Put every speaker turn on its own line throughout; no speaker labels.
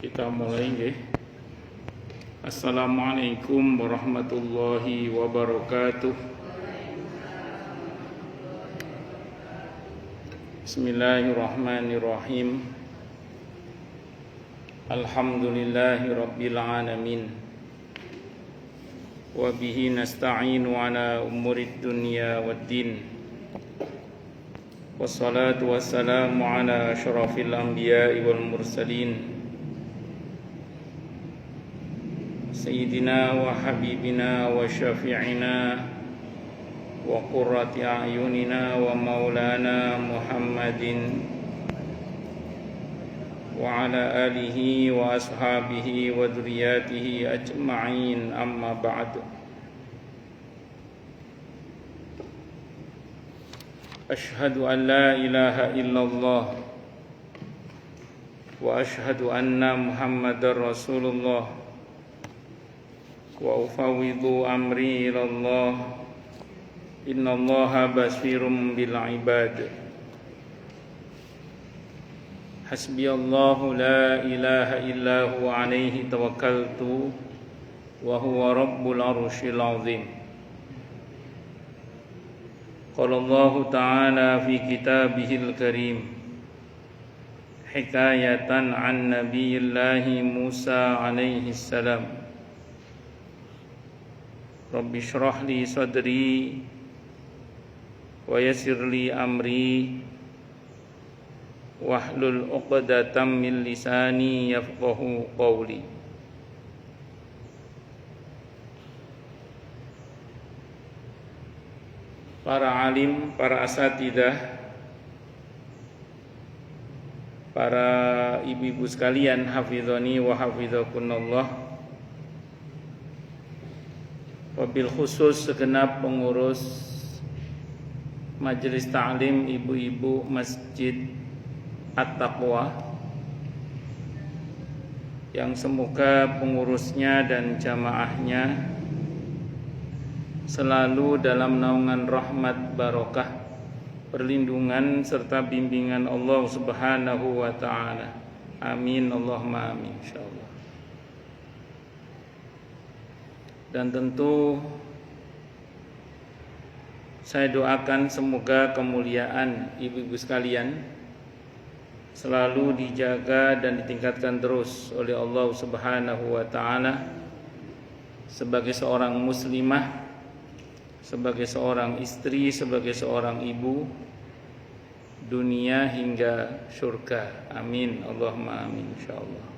Kita mulai nggih. Assalamualaikum warahmatullahi wabarakatuh. Bismillahirrahmanirrahim. Alhamdulillahi rabbil alamin. Wa bihi nasta'inu ala umurid dunya waddin. Wassalatu wassalamu ala asyrafil anbiya'i wal mursalin Sayyidina wa habibina wa syafi'ina wa qurrati a'yunina wa maulana Muhammadin wa ala alihi wa ashabihi wa dhurriyyatihi ajma'in, amma ba'd. Ashhadu an la ilaha illallah wa ashhadu anna Muhammadar Rasulullah wa ufawwidu amri ilallah. Innallaha basirum bil ibad. Hasbiyallahu la ilaha illa huwa alaihi tawakkaltu wa huwa rabbul arsyil azim. Qala Allahu ta'ala fi kitabihil karim hikayatan an nabiyillahi Musa alaihi salam. Rabbi shrah li sadri wa yassir li amri wahlul 'uqdatam min lisani yafqahu qawli. Para alim, para asatidah, para ibu-ibu sekalian, hafizani wa hafizakunallah. Wabil khusus segenap pengurus majelis ta'lim ibu-ibu Masjid At-Taqwa, yang semoga pengurusnya dan jamaahnya selalu dalam naungan rahmat, barokah, perlindungan serta bimbingan Allah Subhanahu wa ta'ala. Amin, Allahumma amin, insyaallah. Dan tentu saya doakan semoga kemuliaan ibu-ibu sekalian selalu dijaga dan ditingkatkan terus oleh Allah Subhanahu wa ta'ala sebagai seorang muslimah, sebagai seorang istri, sebagai seorang ibu, dunia hingga surga. Amin, Allahumma amin, insyaallah.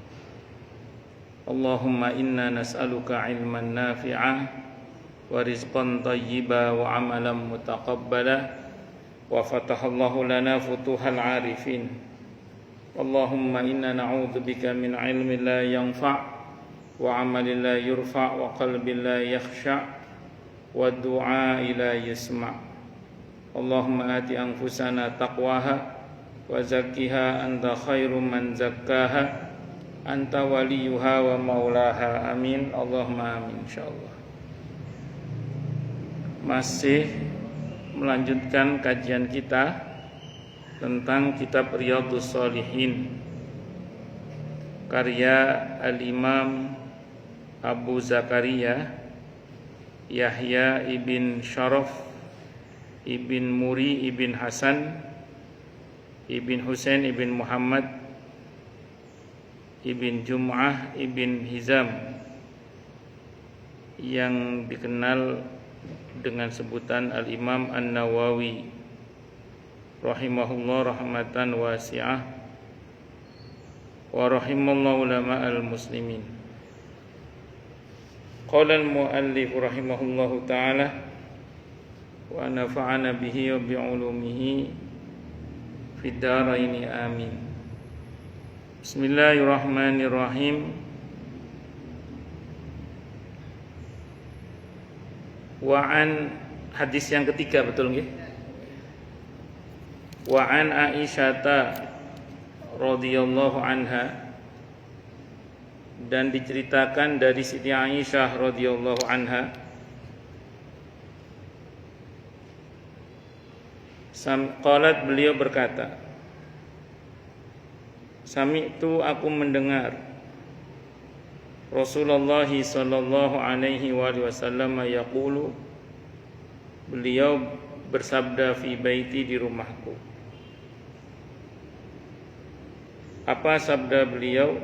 Allahumma inna nas'aluka ilman nafi'a wa rizqan thayyiba wa amalan mutaqabbala wa fatahallahu lana futuhal arifin. Allahumma inna na'udzubika min ilmin la yanfa' wa amalin la yurfa' wa qalbin la yakhsha' wa du'a ila yasma'. Allahumma ati anfusana taqwaha wa zakkiha anta khairu man zakkaha anta waliyuha wa maulaha. Amin, Allahumma amin, insyaallah. Masih melanjutkan kajian kita tentang kitab Riyadhus Shalihin karya Al-Imam Abu Zakaria Yahya ibn Sharaf ibn Muri ibn Hasan ibn Husain ibn Muhammad ibn Jum'ah ibn Hizam, yang dikenal dengan sebutan Al-Imam An-Nawawi rahimahullah rahmatan wasi'ah wa rahimallahu ulama al-muslimin. Qala al-muallif rahimahullahu ta'ala wa nafa'ana bihi wa bi'ulumihi fid dharaini amin. Bismillahirrahmanirrahim. Wa'an, hadis yang ketiga, betul nggih? Wa'an Aisyata radhiyallahu anha, dan diceritakan dari Siti Aisyah radhiyallahu anha, qalat, beliau berkata, Sami'tu, aku mendengar, Rasulullah sallallahu alaihi wasallam yaqulu, beliau bersabda fi baiti, di rumahku. Apa sabda beliau?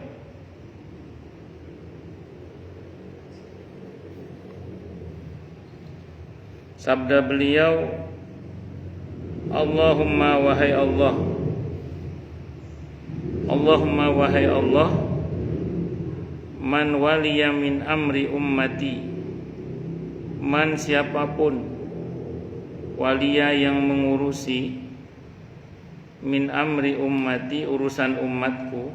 Sabda beliau, Allahumma wahai Allah, Allahumma wahai Allah, man waliya min amri ummati, man siapapun waliya yang mengurusi, min amri ummati urusan umatku,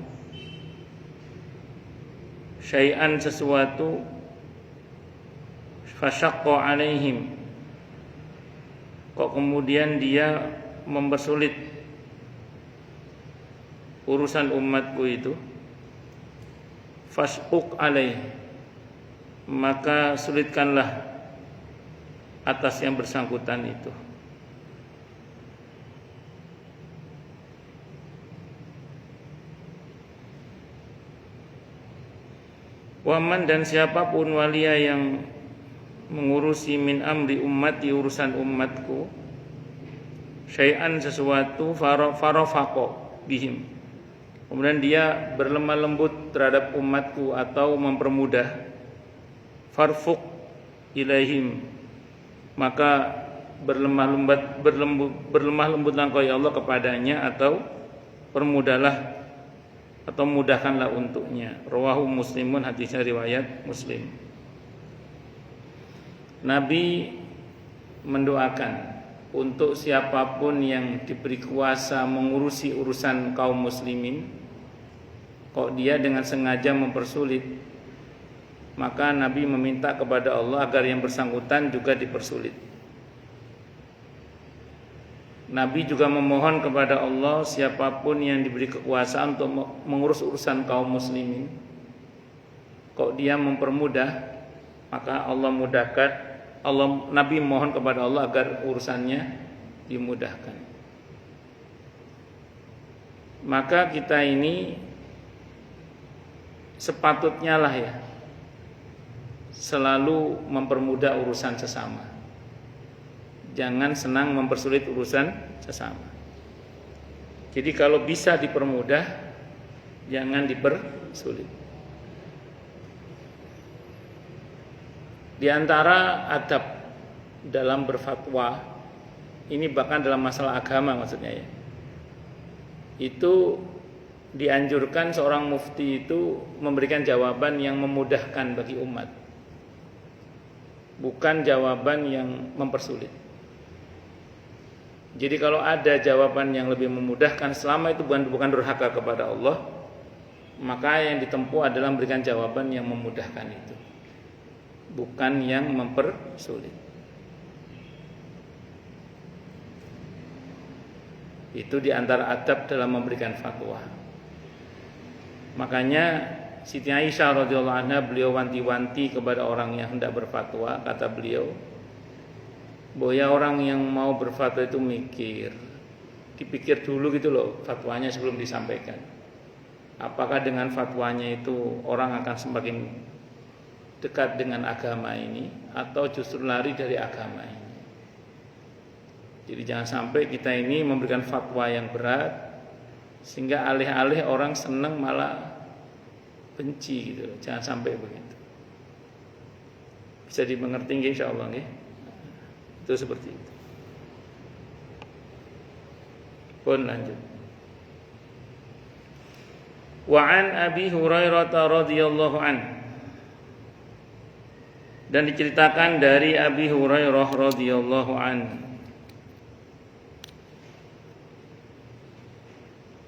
syai'an sesuatu, fasyaqqa alaihim, kok kemudian dia mempersulit urusan umatku itu, fasquq alaih, maka sulitkanlah atas yang bersangkutan itu. Waman, dan siapapun walia yang mengurusi min amri ummati urusan umatku, syai'an sesuatu, farafaqo bihim, kemudian dia berlemah lembut terhadap umatku atau mempermudah, farfuq ilaihim, maka berlemah lembutlah engkau ya Allah kepadanya, atau permudahlah atau mudahkanlah untuknya. Rawahu Muslimun, hadisnya riwayat Muslim. Nabi mendoakan untuk siapapun yang diberi kuasa mengurusi urusan kaum muslimin, kok dia dengan sengaja mempersulit, maka Nabi meminta kepada Allah agar yang bersangkutan juga dipersulit. Nabi juga memohon kepada Allah, siapapun yang diberi kekuasaan untuk mengurus urusan kaum muslimin, kok dia mempermudah, maka Allah mudahkan. Nabi mohon kepada Allah agar urusannya dimudahkan. Maka kita ini sepatutnya lah ya, selalu mempermudah urusan sesama. Jangan senang mempersulit urusan sesama. Jadi kalau bisa dipermudah, jangan dipersulit. Di antara adab dalam berfatwa, ini bahkan dalam masalah agama maksudnya ya, itu dianjurkan seorang mufti itu memberikan jawaban yang memudahkan bagi umat, bukan jawaban yang mempersulit. Jadi kalau ada jawaban yang lebih memudahkan, selama itu bukan durhaka kepada Allah, maka yang ditempuh adalah memberikan jawaban yang memudahkan itu, bukan yang mempersulit. Itu di antara adab dalam memberikan fatwa. Makanya Siti Aisyah radhiyallahu anha, beliau wanti-wanti kepada orang yang hendak berfatwa. Kata beliau, bahwa ya orang yang mau berfatwa itu dipikir dulu gitu loh fatwanya sebelum disampaikan. Apakah dengan fatwanya itu orang akan semakin dekat dengan agama ini, atau justru lari dari agama ini. Jadi jangan sampai kita ini memberikan fatwa yang berat sehingga alih-alih orang senang malah benci gitu. Jangan sampai begitu. Bisa dimengerti nggih insyaallah nggih. Itu seperti itu. Pun lanjut. Wa an Abi Hurairah radhiyallahu anhu, dan diceritakan dari Abi Hurairah radhiyallahu anhu,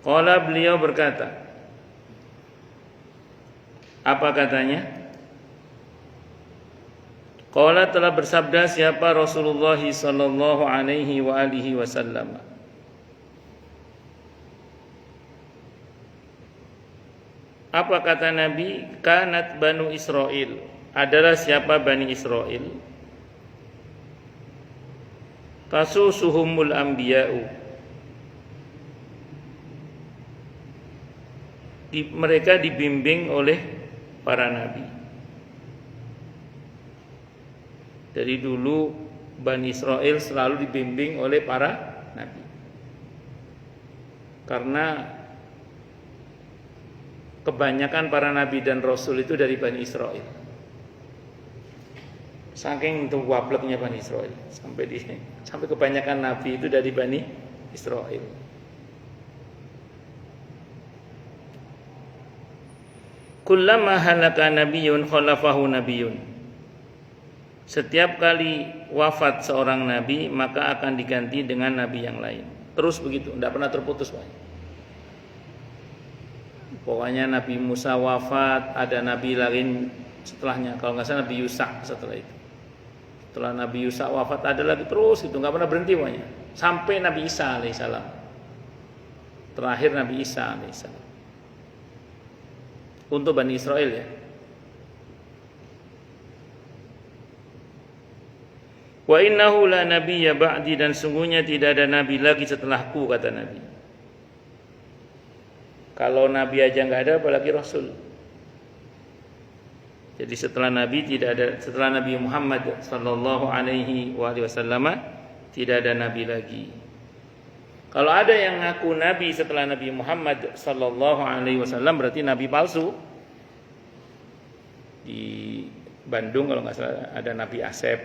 qala, beliau berkata, apa katanya? Qala, telah bersabda siapa Rasulullah sallallahu alaihi wa alihi wasallam, apa kata Nabi? Kanat Banu Israil, adalah siapa Bani Israil, tasusuhumul anbiya'u, mereka dibimbing oleh para nabi. Dari dulu Bani Israel selalu dibimbing oleh para nabi. Karena kebanyakan para nabi dan rasul itu dari Bani Israel. Saking itu wableknya Bani Israel, sampai kebanyakan nabi itu dari Bani Israel. Kullama halaka nabiyyun khalafahu nabiyyun. Setiap kali wafat seorang nabi, maka akan diganti dengan nabi yang lain. Terus begitu, tidak pernah terputus, Pak. Pokoknya Nabi Musa wafat, ada nabi lain setelahnya. Kalau nggak salah Nabi Yusa setelah itu. Setelah Nabi Yusa wafat ada lagi terus itu, nggak pernah berhenti pokoknya. Sampai Nabi Isa alaihissalam. Terakhir Nabi Isa alaihissalam. Untuk Bani Israel ya. Wa innahu la nabiyya ba'di, dan sungguhnya tidak ada nabi lagi setelahku, kata Nabi. Kalau nabi aja nggak ada, apalagi rasul. Jadi setelah Nabi tidak ada, setelah Nabi Muhammad sallallahu alaihi wasallam tidak ada nabi lagi. Kalau ada yang ngaku nabi setelah Nabi Muhammad sallallahu alaihi wasallam berarti nabi palsu. Di Bandung kalau nggak salah ada Nabi Asep.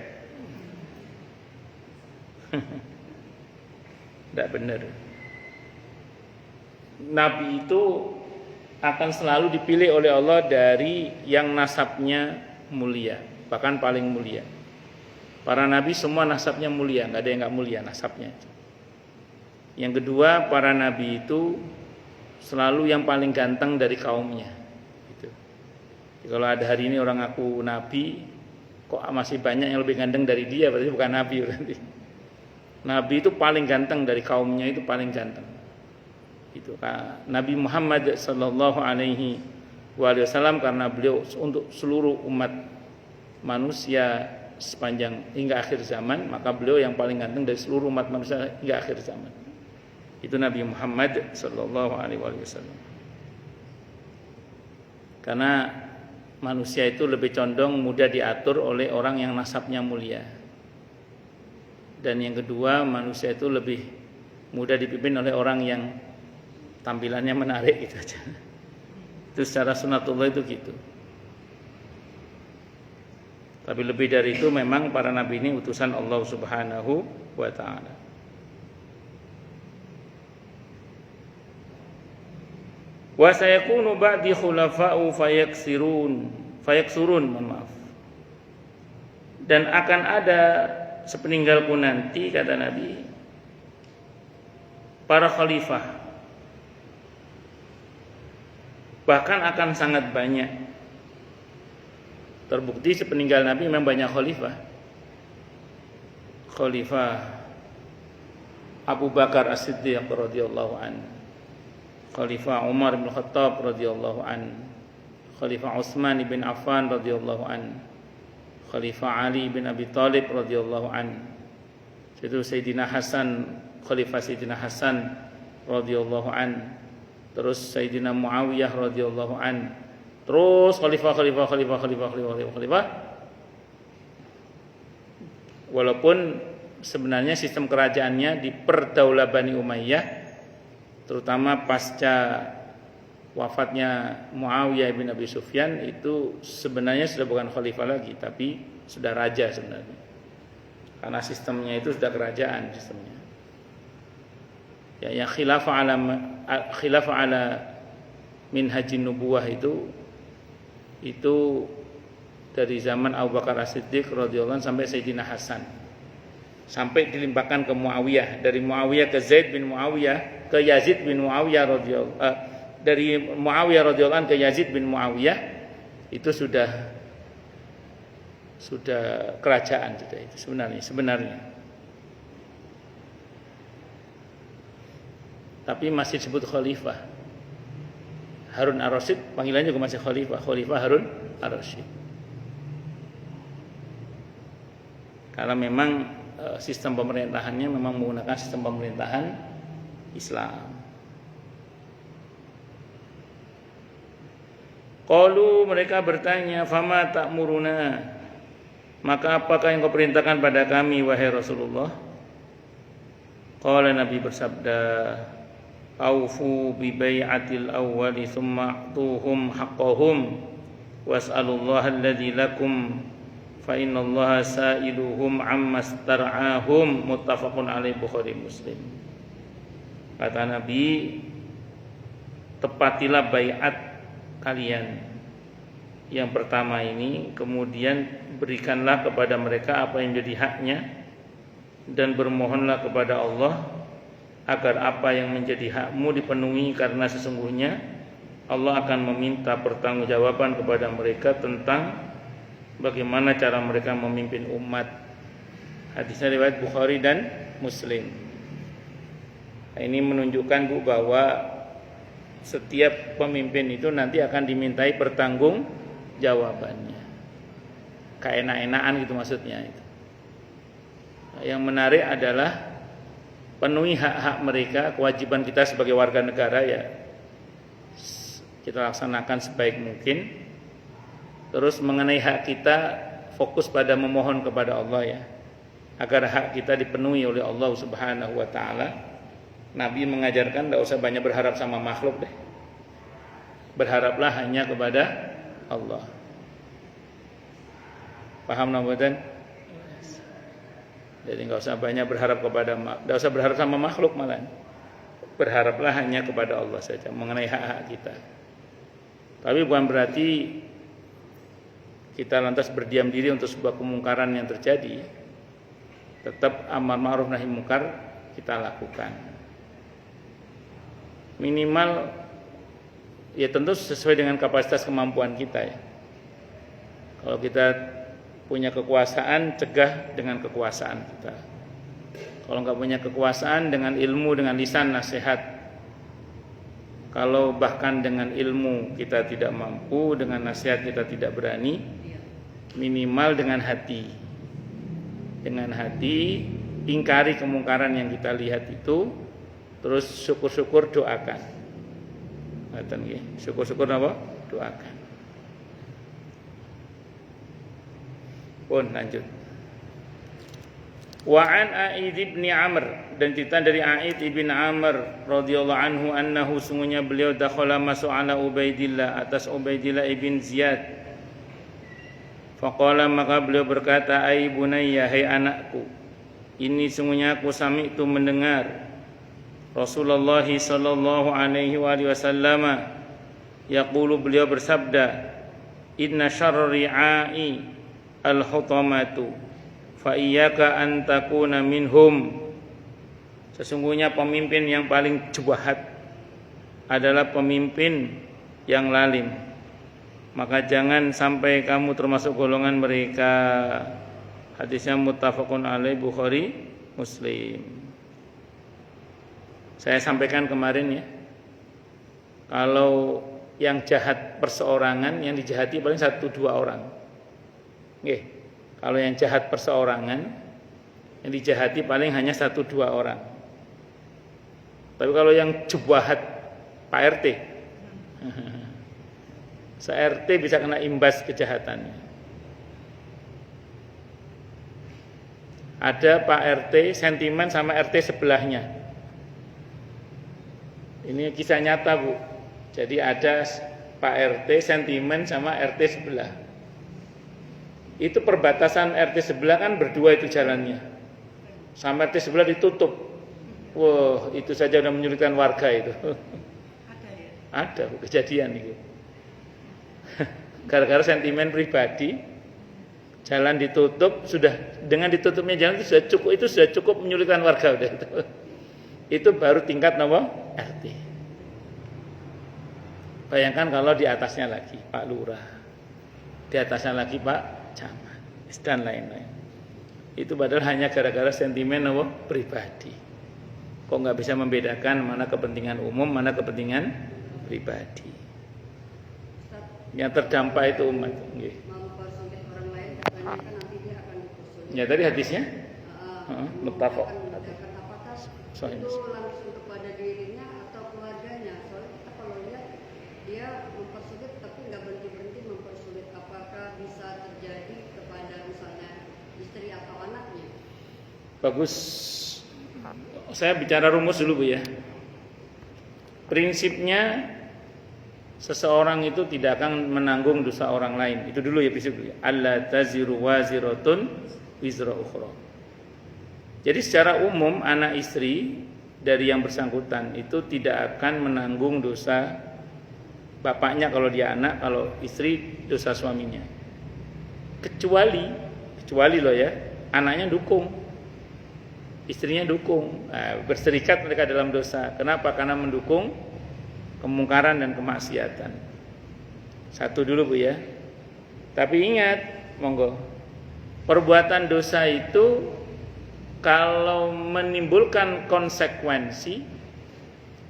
Tidak benar. Nabi itu akan selalu dipilih oleh Allah dari yang nasabnya mulia, bahkan paling mulia. Para nabi semua nasabnya mulia, nggak ada yang nggak mulia nasabnya. Yang kedua, para nabi itu selalu yang paling ganteng dari kaumnya. Gitu. Jadi kalau ada hari ini orang ngaku nabi, kok masih banyak yang lebih ganteng dari dia, berarti bukan nabi berarti. Nabi itu paling ganteng dari kaumnya, itu paling ganteng. Itu Nabi Muhammad sallallahu alaihi wasallam, karena beliau untuk seluruh umat manusia sepanjang hingga akhir zaman, maka beliau yang paling ganteng dari seluruh umat manusia hingga akhir zaman. Itu Nabi Muhammad sallallahu alaihi wasallam. Karena manusia itu lebih condong mudah diatur oleh orang yang nasabnya mulia. Dan yang kedua, manusia itu lebih mudah dipimpin oleh orang yang tampilannya menarik, gitu aja. Itu secara sunatullah itu gitu. Tapi lebih dari itu memang para nabi ini utusan Allah Subhanahu wa taala. Wa sayakunu ba'di khulafa'u fayaksurun, maaf. Dan akan ada sepeninggalku nanti, kata Nabi, para khalifah, bahkan akan sangat banyak. Terbukti sepeninggal Nabi memang banyak khalifah. Khalifah Abu Bakar As-Siddiq radhiyallahu an, Khalifah Umar bin Khattab radhiyallahu an, Khalifah Utsman bin Affan radhiyallahu an, Khalifah Ali bin Abi Thalib radhiyallahu an, itu Sayyidina Hasan, Khalifah Sayyidina Hasan radhiyallahu an, terus Sayyidina Muawiyah radhiyallahu an, terus khalifah. Walaupun sebenarnya sistem kerajaannya di Perdaulah Bani Umayyah, terutama pasca wafatnya Muawiyah bin Abi Sufyan, itu sebenarnya sudah bukan khalifah lagi, tapi sudah raja sebenarnya. Karena sistemnya itu sudah kerajaan sistemnya. Ya, yang khilafah ala minhajin nubuwah itu dari zaman Abu Bakar As-Siddiq radhiyallahu anhu sampai Sayyidina Hasan, sampai dilimpahkan ke Muawiyah, dari Muawiyah ke Zaid bin Muawiyah ke Yazid bin Muawiyah radhiyallahu dari Muawiyah radhiyallahu anhu ke Yazid bin Muawiyah, itu sudah kerajaan sudah itu sebenarnya. Tapi masih disebut khalifah. Harun Ar-Rasyid panggilannya juga masih Khalifah Harun Ar-Rasyid. Karena memang sistem pemerintahannya memang menggunakan sistem pemerintahan Islam. Qalu, mereka bertanya, fama ta'muruna, maka apakah yang kau perintahkan pada kami wahai Rasulullah? Qala, Nabi bersabda, aufu bi bai'atil awwali thumma a'tuhum haqqahum was'alullaha alladzi lakum fa innallaha sa'iluhum amma star'ahum. Muttafaqun alaihi, Bukhari Muslim. Kata Nabi, tepatilah baiat kalian yang pertama ini, kemudian berikanlah kepada mereka apa yang menjadi haknya, dan bermohonlah kepada Allah agar apa yang menjadi hakmu dipenuhi, karena sesungguhnya Allah akan meminta pertanggungjawaban kepada mereka tentang bagaimana cara mereka memimpin umat. Hadisnya riwayat Bukhari dan Muslim. Ini menunjukkan Bu bahwa setiap pemimpin itu nanti akan dimintai pertanggungjawabannya. Keenak-enakan gitu maksudnya itu. Yang menarik adalah penuhi hak-hak mereka, kewajiban kita sebagai warga negara ya kita laksanakan sebaik mungkin. Terus mengenai hak kita, fokus pada memohon kepada Allah ya, agar hak kita dipenuhi oleh Allah Subhanahu wa taala. Nabi mengajarkan tidak usah banyak berharap sama makhluk deh. Berharaplah hanya kepada Allah. Paham namanya? Jadi enggak usah banyak berharap enggak usah berharap sama makhluk malah. Berharaplah hanya kepada Allah saja mengenai hak-hak kita. Tapi bukan berarti kita lantas berdiam diri untuk sebuah kemungkaran yang terjadi. Tetap amar ma'ruf nahi munkar kita lakukan. Minimal ya tentu sesuai dengan kapasitas kemampuan kita ya. Kalau kita punya kekuasaan, cegah dengan kekuasaan kita. Kalau enggak punya kekuasaan, dengan ilmu, dengan lisan, nasihat. Kalau bahkan dengan ilmu kita tidak mampu, dengan nasihat kita tidak berani, minimal dengan hati. Dengan hati, ingkari kemungkaran yang kita lihat itu, terus syukur-syukur doakan. Syukur-syukur apa? Doakan. Pun lanjut. Wa an A'id bin Amr, dan cerita dari A'id bin Amr radhiyallahu anhu annahu, sungguhnya beliau dakhala masuk ala Ubaidillah, atas Ubaidillah ibn Ziyad. Faqala, maka beliau berkata, ai bunayya, hai anakku, ini sungguhnya aku sami'tu mendengar Rasulullah sallallahu alaihi wasallam yaqulu, beliau bersabda, inna syarri'ai al-hutamatu fa iyyaka an takuna minhum. Sesungguhnya pemimpin yang paling jahat adalah pemimpin yang lalim, maka jangan sampai kamu termasuk golongan mereka. Hadisnya muttafaqun alaih, Bukhari Muslim. Saya sampaikan kemarin ya, kalau yang jahat perseorangan, yang dijahati paling 1-2 orang. Oke. Kalau yang jahat perseorangan, yang dijahati paling hanya 1-2 orang. Tapi kalau yang jahat Pak RT, se-RT bisa kena imbas kejahatannya. Ada Pak RT sentimen sama RT sebelahnya. Ini kisah nyata Bu. Jadi ada Pak RT sentimen sama RT sebelah. Itu perbatasan RT sebelah kan berdua itu jalannya. Sama RT sebelah ditutup. Wah, itu saja sudah menyulitkan warga itu. Ada ya? Ada Bu, kejadian itu. Gara-gara sentimen pribadi, jalan ditutup, sudah dengan ditutupnya jalan itu sudah cukup menyulitkan warga udah itu. Itu baru tingkat nomor RT. Bayangkan kalau di atasnya lagi Pak Lurah, di atasnya lagi Pak Camat, dan lain-lain. Itu padahal hanya gara-gara sentimen nomor pribadi. Kok nggak bisa membedakan mana kepentingan umum, mana kepentingan pribadi? Yang terdampak itu umat. Ya tadi hadisnya, muttafaq.
Sahih. Itu langsung kepada dirinya atau keluarganya. Soalnya kita kalau lihat dia mempersulit tapi nggak berhenti
Bagus. Saya bicara rumus dulu Bu ya. Prinsipnya seseorang itu tidak akan menanggung dosa orang lain. Itu dulu ya prinsip dulu ya. Alla taziru waziratun wizra ukhra. Jadi secara umum anak istri dari yang bersangkutan itu tidak akan menanggung dosa bapaknya kalau dia anak, kalau istri dosa suaminya. Kecuali loh ya, anaknya dukung, istrinya dukung, berserikat mereka dalam dosa. Kenapa? Karena mendukung kemungkaran dan kemaksiatan. Satu dulu Bu ya. Tapi ingat, monggo, perbuatan dosa itu kalau menimbulkan konsekuensi,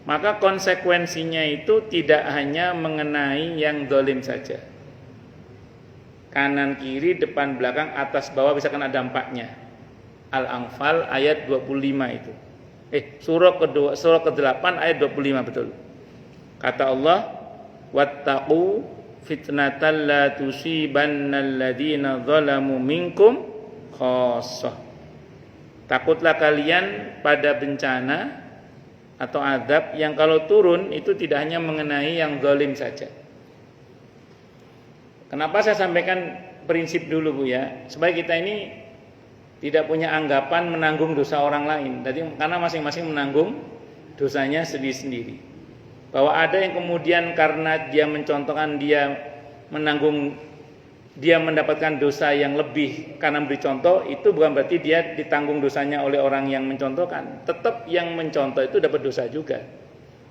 maka konsekuensinya itu tidak hanya mengenai yang zalim saja. Kanan kiri, depan belakang, atas bawah bisa kena dampaknya. Al-Anfal ayat 25 itu. Surah ke-8 ayat 25 betul. Kata Allah, wattaqu fitnatan la tusibannal ladzina zalamu minkum khassah. Takutlah kalian pada bencana atau azab yang kalau turun itu tidak hanya mengenai yang zalim saja. Kenapa saya sampaikan prinsip dulu Bu ya? Supaya kita ini tidak punya anggapan menanggung dosa orang lain. Jadi karena masing-masing menanggung dosanya sendiri-sendiri. Bahwa ada yang kemudian karena dia mencontohkan dia mendapatkan dosa yang lebih karena memberi contoh, itu bukan berarti dia ditanggung dosanya oleh orang yang mencontohkan. Tetap yang mencontoh itu dapat dosa juga.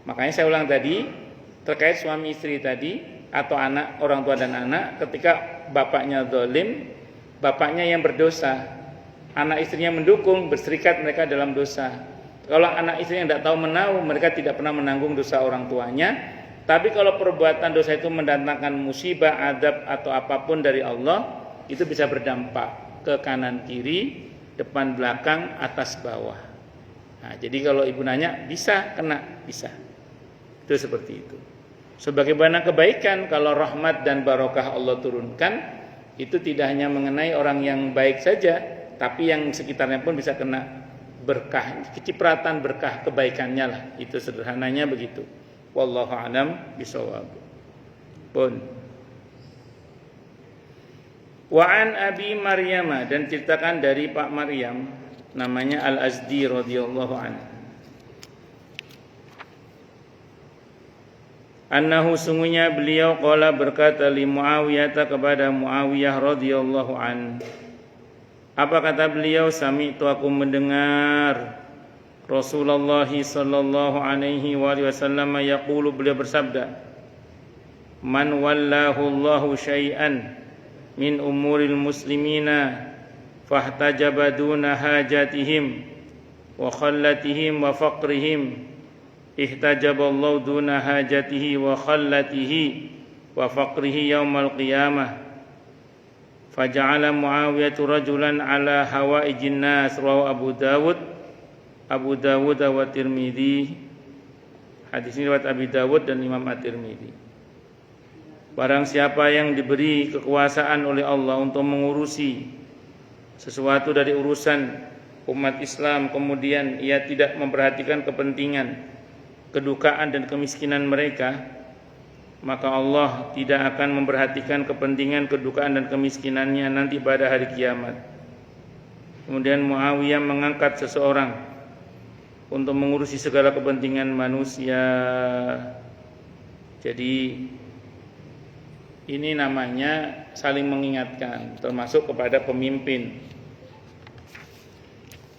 Makanya saya ulang tadi terkait suami istri tadi atau anak, orang tua dan anak, ketika bapaknya zalim, bapaknya yang berdosa, anak istrinya mendukung, berserikat mereka dalam dosa. Kalau anak istrinya tidak tahu menahu, mereka tidak pernah menanggung dosa orang tuanya. Tapi kalau perbuatan dosa itu mendatangkan musibah, azab atau apapun dari Allah, itu bisa berdampak ke kanan kiri, depan belakang, atas bawah. Nah, jadi kalau ibu nanya, bisa kena? Bisa. Itu seperti itu. Sebagaimana kebaikan, kalau rahmat dan barokah Allah turunkan, itu tidak hanya mengenai orang yang baik saja, tapi yang sekitarnya pun bisa kena berkah, kecipratan berkah kebaikannya lah. Itu sederhananya begitu. Wallahu a'lam bishawab. Pun. Wa an Abi Maryam, dan ceritakan dari Pak Maryam namanya Al-Azdi radhiyallahu anhu. Annahu sungguhnya beliau qala berkata li Muawiyah kepada Muawiyah radhiyallahu an. Apa kata beliau? Sami'tu aku mendengar Rasulullah sallallahu alaihi wasallam yaqulu, beliau bersabda, man wallahu Allahu syai'an min umuril muslimina fahtajaba duna hajatihim wa khallatihim wa faqrihim ihtajaballahu duna hajatihi wa khallatihi wa faqrihi yaumal qiyamah faja'ala Muawiyah rajulan ala hawaijin nas. Rawahu Abu Dawud wa Tirmidzi. Hadis ini riwayat Abi Dawud dan Imam At-Tirmidzi. Barang siapa yang diberi kekuasaan oleh Allah untuk mengurusi sesuatu dari urusan umat Islam, kemudian ia tidak memperhatikan kepentingan, kedukaan dan kemiskinan mereka, maka Allah tidak akan memperhatikan kepentingan, kedukaan dan kemiskinannya nanti pada hari kiamat. Kemudian Muawiyah mengangkat seseorang untuk mengurusi segala kepentingan manusia. Jadi ini namanya saling mengingatkan, termasuk kepada pemimpin.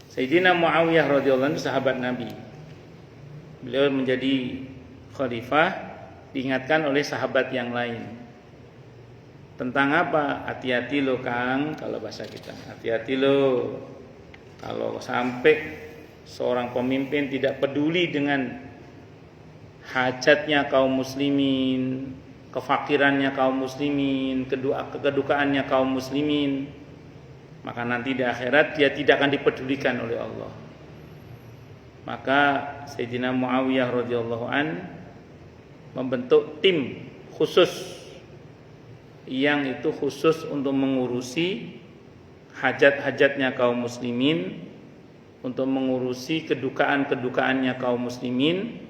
Sayyidina Muawiyah radhiyallahu anhu sahabat Nabi. Beliau menjadi khalifah, diingatkan oleh sahabat yang lain. Tentang apa? Hati-hati lo Kang, kalau bahasa kita. Hati-hati lo kalau sampai seorang pemimpin tidak peduli dengan hajatnya kaum muslimin, kefakirannya kaum muslimin, kedukaannya kaum muslimin, maka nanti di akhirat dia tidak akan dipedulikan oleh Allah. Maka Sayyidina Muawiyah radhiyallahu an membentuk tim khusus yang itu khusus untuk mengurusi hajat-hajatnya kaum muslimin, untuk mengurusi kedukaan-kedukaannya kaum muslimin,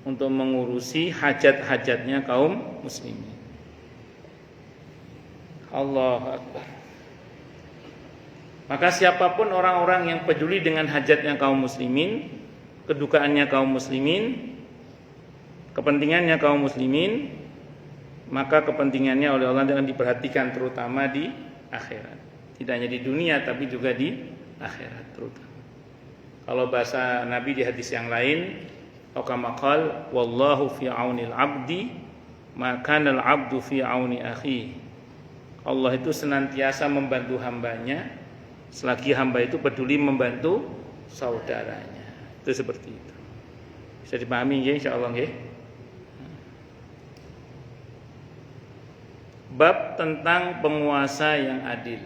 untuk mengurusi hajat-hajatnya kaum muslimin. Allahu Akbar. Maka siapapun orang-orang yang peduli dengan hajatnya kaum muslimin, kedukaannya kaum muslimin, kepentingannya kaum muslimin, maka kepentingannya oleh Allah akan diperhatikan terutama di akhirat. Tidak hanya di dunia tapi juga di akhirat terutama. Kalau bahasa Nabi di hadis yang lain, kama qala wallahu fi aunil abdi ma kana al abdu fi auni akhi. Allah itu senantiasa membantu hambanya selagi hamba itu peduli membantu saudaranya. Itu seperti itu. Bisa dipahami ya insyaallah nggih. Bab tentang penguasa yang adil.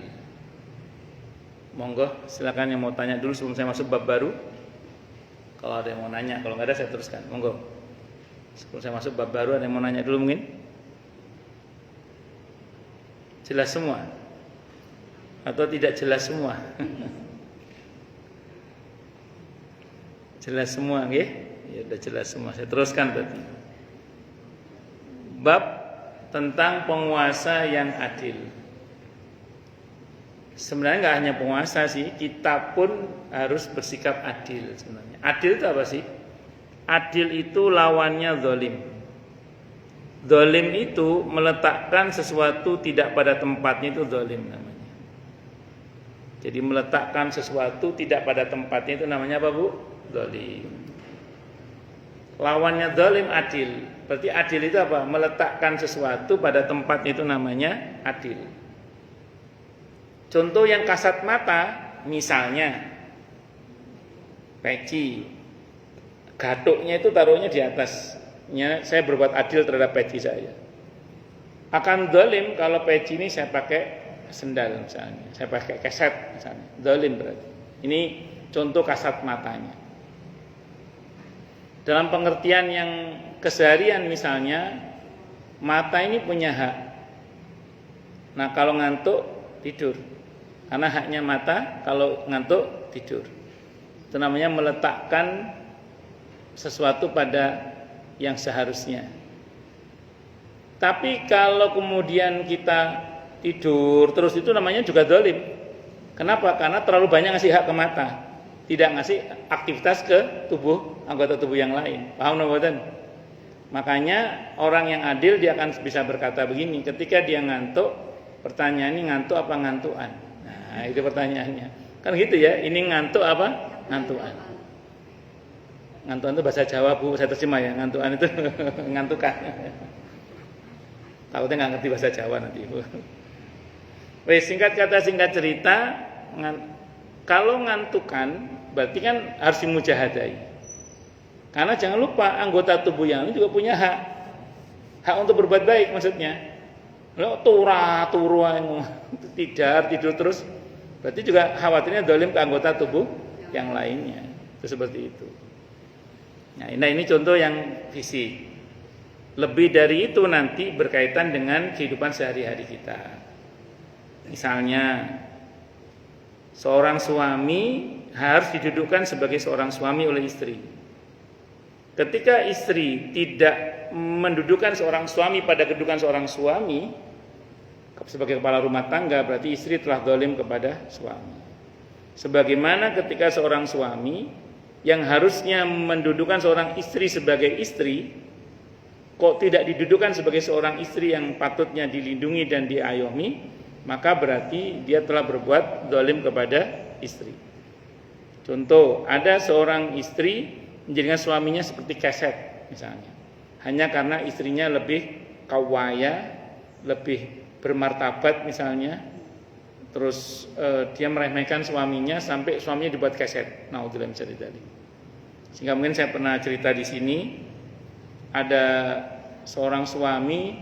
Monggo silakan yang mau tanya dulu sebelum saya masuk bab baru. Kalau ada yang mau nanya, kalau nggak ada saya teruskan. Monggo. Sebelum saya masuk bab baru ada yang mau nanya dulu mungkin? Jelas semua? Atau tidak jelas semua? Jelas semua nggih? Ya sudah jelas semua. Saya teruskan berarti. Bab tentang penguasa yang adil. Sebenarnya nggak hanya penguasa sih, kita pun harus bersikap adil sebenarnya. Adil itu apa sih? Adil itu lawannya zalim. Zalim itu meletakkan sesuatu tidak pada tempatnya, itu zalim namanya. Jadi meletakkan sesuatu tidak pada tempatnya itu namanya apa, Bu? Zalim. Lawannya zalim adil. Berarti adil itu apa? Meletakkan sesuatu pada tempatnya itu namanya adil. Contoh yang kasat mata, misalnya peci, gatuknya itu taruhnya di atasnya. Saya berbuat adil terhadap peci saya. Akan zalim kalau peci ini saya pakai sendal misalnya, saya pakai keset misalnya, zalim berarti. Ini contoh kasat matanya. Dalam pengertian yang keseharian misalnya, mata ini punya hak. Nah kalau ngantuk tidur, karena haknya mata, kalau ngantuk tidur. Itu namanya meletakkan sesuatu pada yang seharusnya. Tapi kalau kemudian kita tidur terus, itu namanya juga zalim. Kenapa? Karena terlalu banyak ngasih hak ke mata, tidak ngasih aktivitas ke tubuh, anggota tubuh yang lain. Paham nggak? Makanya orang yang adil dia akan bisa berkata begini, ketika dia ngantuk, pertanyaannya ngantuk apa ngantuan? Nah itu pertanyaannya. Kan gitu ya, ini ngantuk apa? Ngantuan. Ngantuan itu bahasa Jawa, Bu, saya terjemah ya. Ngantuan itu ngantukan. Takutnya nggak ngerti bahasa Jawa nanti, Bu. Wes, singkat kata singkat cerita, kalau ngantukan berarti kan harus dimujahadai. Karena jangan lupa anggota tubuh yang lain juga punya hak untuk berbuat baik maksudnya. Lo turu tidur terus, berarti juga khawatirnya zalim ke anggota tubuh yang lainnya. Itu seperti itu. Nah ini contoh yang fisik. Lebih dari itu nanti berkaitan dengan kehidupan sehari-hari kita. Misalnya seorang suami harus didudukkan sebagai seorang suami oleh istri. Ketika istri tidak mendudukkan seorang suami pada kedudukan seorang suami sebagai kepala rumah tangga, berarti istri telah zalim kepada suami. Sebagaimana ketika seorang suami yang harusnya mendudukkan seorang istri sebagai istri, kok tidak didudukkan sebagai seorang istri yang patutnya dilindungi dan diayomi, maka berarti dia telah berbuat zalim kepada istri. Contoh, ada seorang istri menjadikan suaminya seperti keset misalnya, hanya karena istrinya lebih kawaya, lebih bermartabat misalnya, terus dia meremehkan suaminya sampai suaminya dibuat keset. Naudzubillah min dzalik. Sehingga mungkin saya pernah cerita di sini, ada seorang suami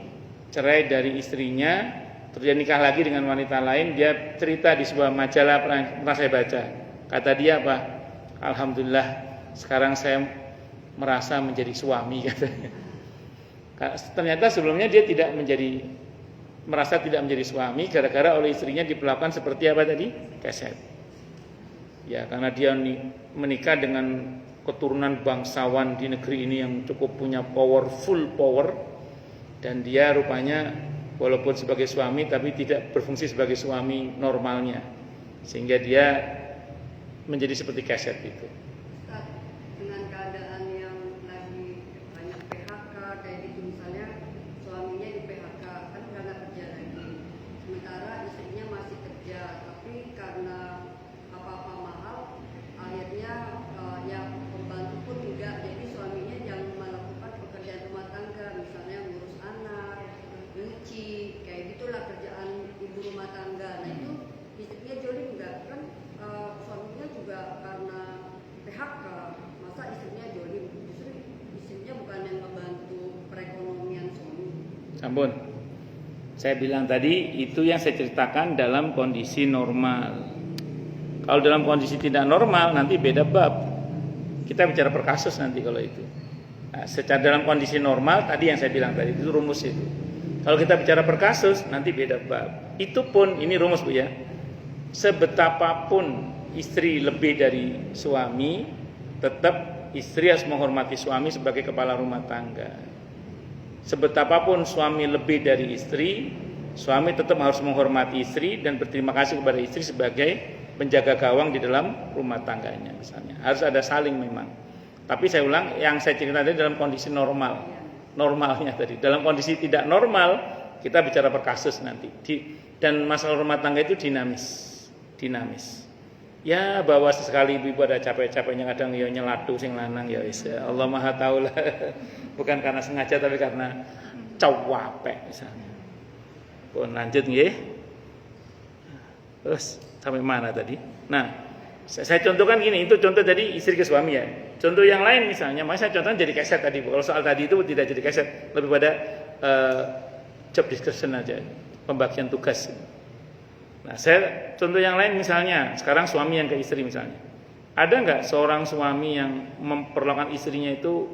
cerai dari istrinya, terus dia nikah lagi dengan wanita lain. Dia cerita di sebuah majalah pernah saya baca. Kata dia apa? Alhamdulillah sekarang saya merasa menjadi suami katanya. Ternyata sebelumnya dia merasa tidak menjadi suami gara-gara oleh istrinya diperlakukan seperti apa tadi? Keset. Ya, karena dia menikah dengan keturunan bangsawan di negeri ini yang cukup punya full power, dan dia rupanya walaupun sebagai suami tapi tidak berfungsi sebagai suami normalnya, sehingga dia menjadi seperti keset itu.
Ustaz, dengan keadaan yang lagi banyak PHK kayak gitu, misalnya suaminya di PHK kan karena kerja lagi, sementara istrinya masih kerja, tapi karena apa-apa mahal, akhirnya yang pembantu pun enggak, jadi suaminya yang melakukan pekerjaan rumah tangga, misalnya ngurus anak, nyuci, kayak gitulah kerjaan ibu rumah tangga. Nah itu istrinya jolim enggak? Kan suaminya juga karena PHK, masa istrinya jolim? Justru istrinya bukan yang membantu perekonomian suami.
Ampun, saya bilang tadi itu yang saya ceritakan dalam kondisi normal. Kalau dalam kondisi tidak normal nanti beda bab. Kita bicara per kasus nanti kalau itu. Nah, secara dalam kondisi normal tadi yang saya bilang tadi itu rumus itu. Kalau kita bicara per kasus nanti beda bab. Itu pun ini rumus Bu ya. Sebetapapun istri lebih dari suami, tetap istri harus menghormati suami sebagai kepala rumah tangga. Sebetapapun suami lebih dari istri, suami tetap harus menghormati istri dan berterima kasih kepada istri sebagai penjaga gawang di dalam rumah tangganya misalnya. Harus ada saling memang. Tapi saya ulang, yang saya cerita tadi dalam kondisi normal. Normalnya tadi. Dalam kondisi tidak normal, kita bicara per kasus nanti. Dan masalah rumah tangga itu dinamis. Ya bahwa sesekali ibu ada capek-capeknya, kadang ya nyelatu sing lanang ya wis. Allah Maha tahu lah. Bukan karena sengaja tapi karena cawapek misalnya. Pun lanjut nggih. Terus sampai mana tadi? Nah, saya contohkan gini, itu contoh tadi istri ke suami ya. Contoh yang lain misalnya, saya contohnya jadi keset tadi Bu. Kalau soal tadi itu tidak jadi keset, lebih pada job description aja, pembagian tugas. Nah, saya contoh yang lain misalnya, sekarang suami yang ke istri misalnya. Ada nggak seorang suami yang memperlakukan istrinya itu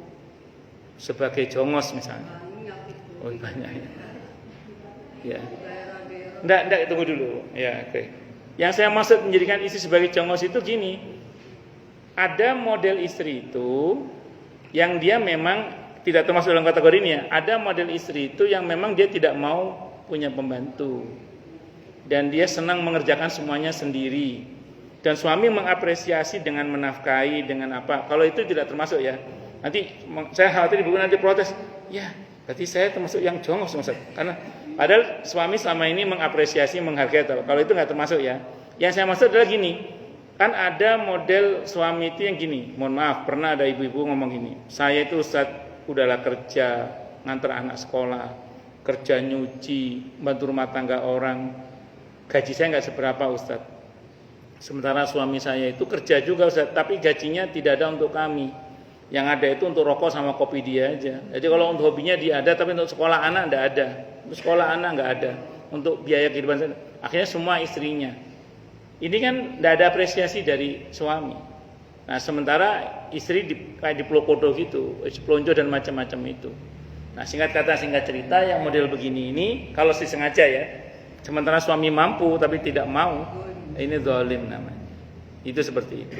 sebagai jongos misalnya? Oh banyak ya. Enggak, tunggu dulu. Ya, oke. Yang saya maksud menjadikan istri sebagai jongos itu gini. Ada model istri itu yang dia memang tidak termasuk dalam kategori ini ya. Ada model istri itu yang memang dia tidak mau punya pembantu. Dan dia senang mengerjakan semuanya sendiri. Dan suami mengapresiasi dengan menafkahi, dengan apa. Kalau itu tidak termasuk ya. Nanti saya khawatir ibu nanti protes. Ya, berarti saya termasuk yang jongos Ustaz. Karena padahal suami selama ini mengapresiasi, menghargai. Kalau itu nggak termasuk ya. Yang saya maksud adalah gini. Kan ada model suami itu yang gini. Mohon maaf, pernah ada ibu-ibu ngomong gini. Saya itu Ustaz udahlah kerja, nganter anak sekolah, kerja nyuci, bantu rumah tangga orang. Gaji saya nggak seberapa Ustaz. Sementara suami saya itu kerja juga Ustaz, tapi gajinya tidak ada untuk kami. Yang ada itu untuk rokok sama kopi dia aja. Jadi kalau untuk hobinya dia ada, tapi untuk sekolah anak nggak ada. Untuk sekolah anak nggak ada. Untuk biaya kehidupan saya, akhirnya semua istrinya. Ini kan nggak ada apresiasi dari suami. Nah sementara istri kayak di Plokodo gitu, pelonco dan macam-macam itu. Nah singkat kata singkat cerita yang model begini ini kalau disengaja ya. Sementara suami mampu tapi tidak mau, ini zalim namanya. Itu seperti itu.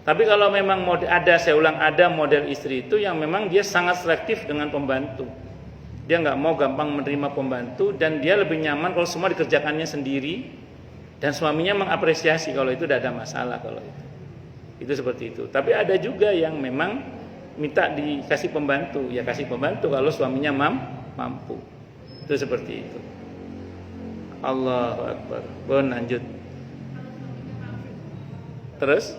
Tapi kalau memang ada model istri itu yang memang dia sangat selektif dengan pembantu. Dia nggak mau gampang menerima pembantu dan dia lebih nyaman kalau semua dikerjakannya sendiri dan suaminya mengapresiasi kalau itu tidak ada masalah kalau itu. Itu seperti itu. Tapi ada juga yang memang minta dikasih pembantu, ya kasih pembantu kalau suaminya mampu. Itu seperti itu. Allahu Akbar. Bon lanjut. Terus?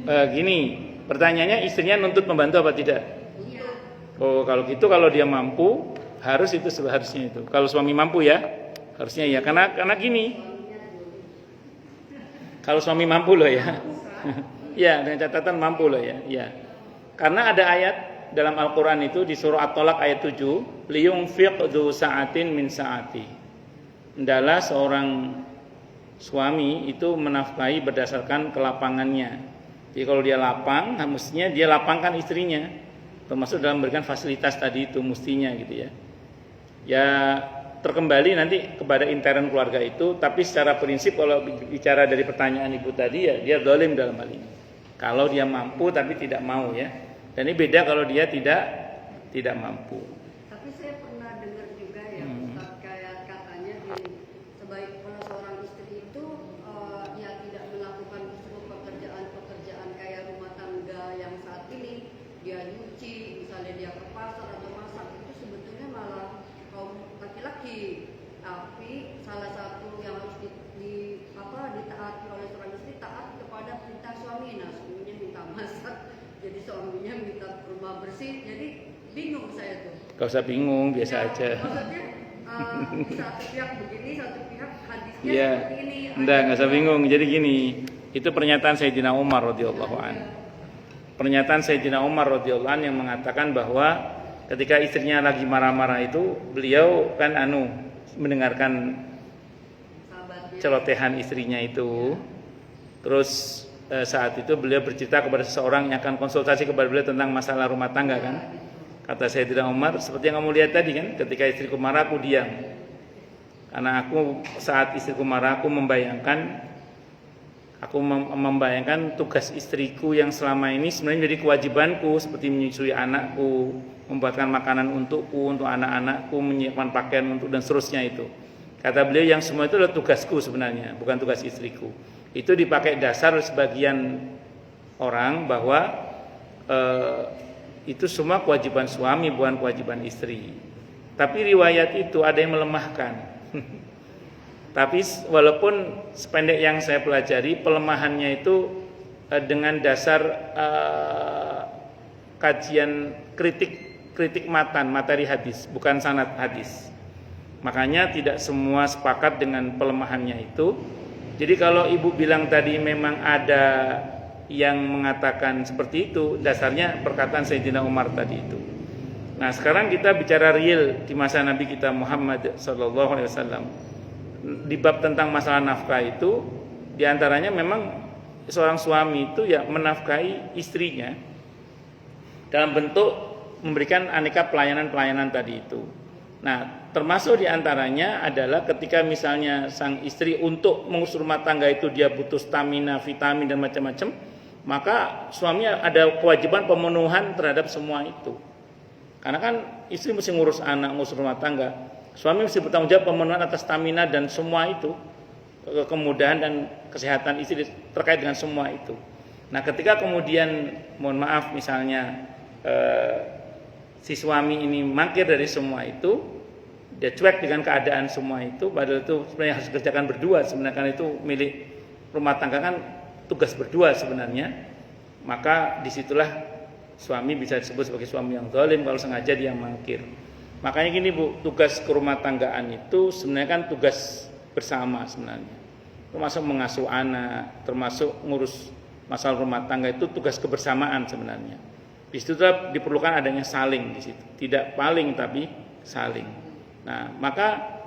Gini, pertanyaannya istrinya nuntut pembantu apa tidak? Oh kalau gitu kalau dia mampu harus itu seharusnya itu. Kalau suami mampu ya harusnya ya. Karena gini. Kalau suami mampu loh ya. Ya dengan catatan mampu loh ya. Ya. Karena ada ayat dalam Al-Quran itu di surah At-Tolak ayat 7, liyunfiq dzu sa'atin min sa'ati. Hendaklah seorang suami itu menafkahi berdasarkan kelapangannya. Jadi kalau dia lapang, mestinya dia lapangkan istrinya. Termasuk dalam memberikan fasilitas tadi itu mestinya gitu ya. Ya terkembali nanti kepada intern keluarga itu. Tapi secara prinsip kalau bicara dari pertanyaan ibu tadi, ya dia zalim dalam hal ini. Kalau dia mampu tapi tidak mau ya. Dan ini beda kalau dia tidak mampu.
Tapi saya pernah dengar juga ya, Ustaz, kayak katanya sebaik kalau seorang istri itu ya tidak melakukan seluruh pekerjaan kayak rumah tangga yang saat ini, dia nyuci, misalnya dia ke pasar atau masak, itu sebetulnya malah kaum laki-laki. Tapi salah satu yang harus ditaati oleh seorang istri, taat kepada perintah suami. Nah, suaminya minta masak, jadi suaminya minta rumah bersih, jadi bingung saya tuh.
Gak usah bingung, biasa
Ya,
aja.
Maksudnya di satu pihak begini, satu pihak hadisnya
Iya,
seperti ini.
nggak usah bingung. Jadi gini, itu pernyataan Sayyidina Umar radhiyallahu anhu. Pernyataan Sayyidina Umar radhiyallahu anhu yang mengatakan bahwa ketika istrinya lagi marah-marah itu, beliau kan mendengarkan
Sahabatnya.
celotehan istrinya itu. Terus saat itu beliau bercerita kepada seseorang yang akan konsultasi kepada beliau tentang masalah rumah tangga kan. Kata Sayyidina Umar, seperti yang kamu lihat tadi kan, ketika istriku marah aku diam. Karena saat istriku marah aku membayangkan tugas istriku yang selama ini sebenarnya jadi kewajibanku, seperti menyusui anakku, membuatkan makanan untukku, untuk anak-anakku, menyiapkan pakaian untuk dan seterusnya itu. Kata beliau yang semua itu adalah tugasku sebenarnya, bukan tugas istriku. Itu dipakai dasar sebagian orang bahwa itu semua kewajiban suami, bukan kewajiban istri. Tapi riwayat itu ada yang melemahkan. Tapi walaupun sependek yang saya pelajari, pelemahannya itu dengan dasar kajian kritik materi hadis, bukan sanad hadis. Makanya tidak semua sepakat dengan pelemahannya itu. Jadi kalau ibu bilang tadi memang ada yang mengatakan seperti itu, dasarnya perkataan Sayyidina Umar tadi itu. Nah, sekarang kita bicara real di masa Nabi kita Muhammad SAW. Di bab tentang masalah nafkah itu, diantaranya memang seorang suami itu ya menafkahi istrinya dalam bentuk memberikan aneka pelayanan-pelayanan tadi itu. Nah, termasuk diantaranya adalah ketika misalnya sang istri untuk mengurus rumah tangga itu dia butuh stamina, vitamin dan macam-macam, maka suami ada kewajiban pemenuhan terhadap semua itu. Karena kan istri mesti ngurus anak, ngurus rumah tangga, suami mesti bertanggung jawab pemenuhan atas stamina dan semua itu, kemudahan dan kesehatan istri terkait dengan semua itu. Nah, ketika kemudian mohon maaf misalnya si suami ini mangkir dari semua itu, dia cuek dengan keadaan semua itu, padahal itu sebenarnya harus dikerjakan berdua, sebenarnya kan itu milik rumah tangga kan, tugas berdua sebenarnya. Maka disitulah suami bisa disebut sebagai suami yang zalim kalau sengaja dia mangkir. Makanya gini Bu, tugas kerumah tanggaan itu sebenarnya kan tugas bersama sebenarnya. Termasuk mengasuh anak, termasuk ngurus masalah rumah tangga itu tugas kebersamaan sebenarnya. Di situ diperlukan adanya saling di situ. Tidak paling tapi saling. Nah, maka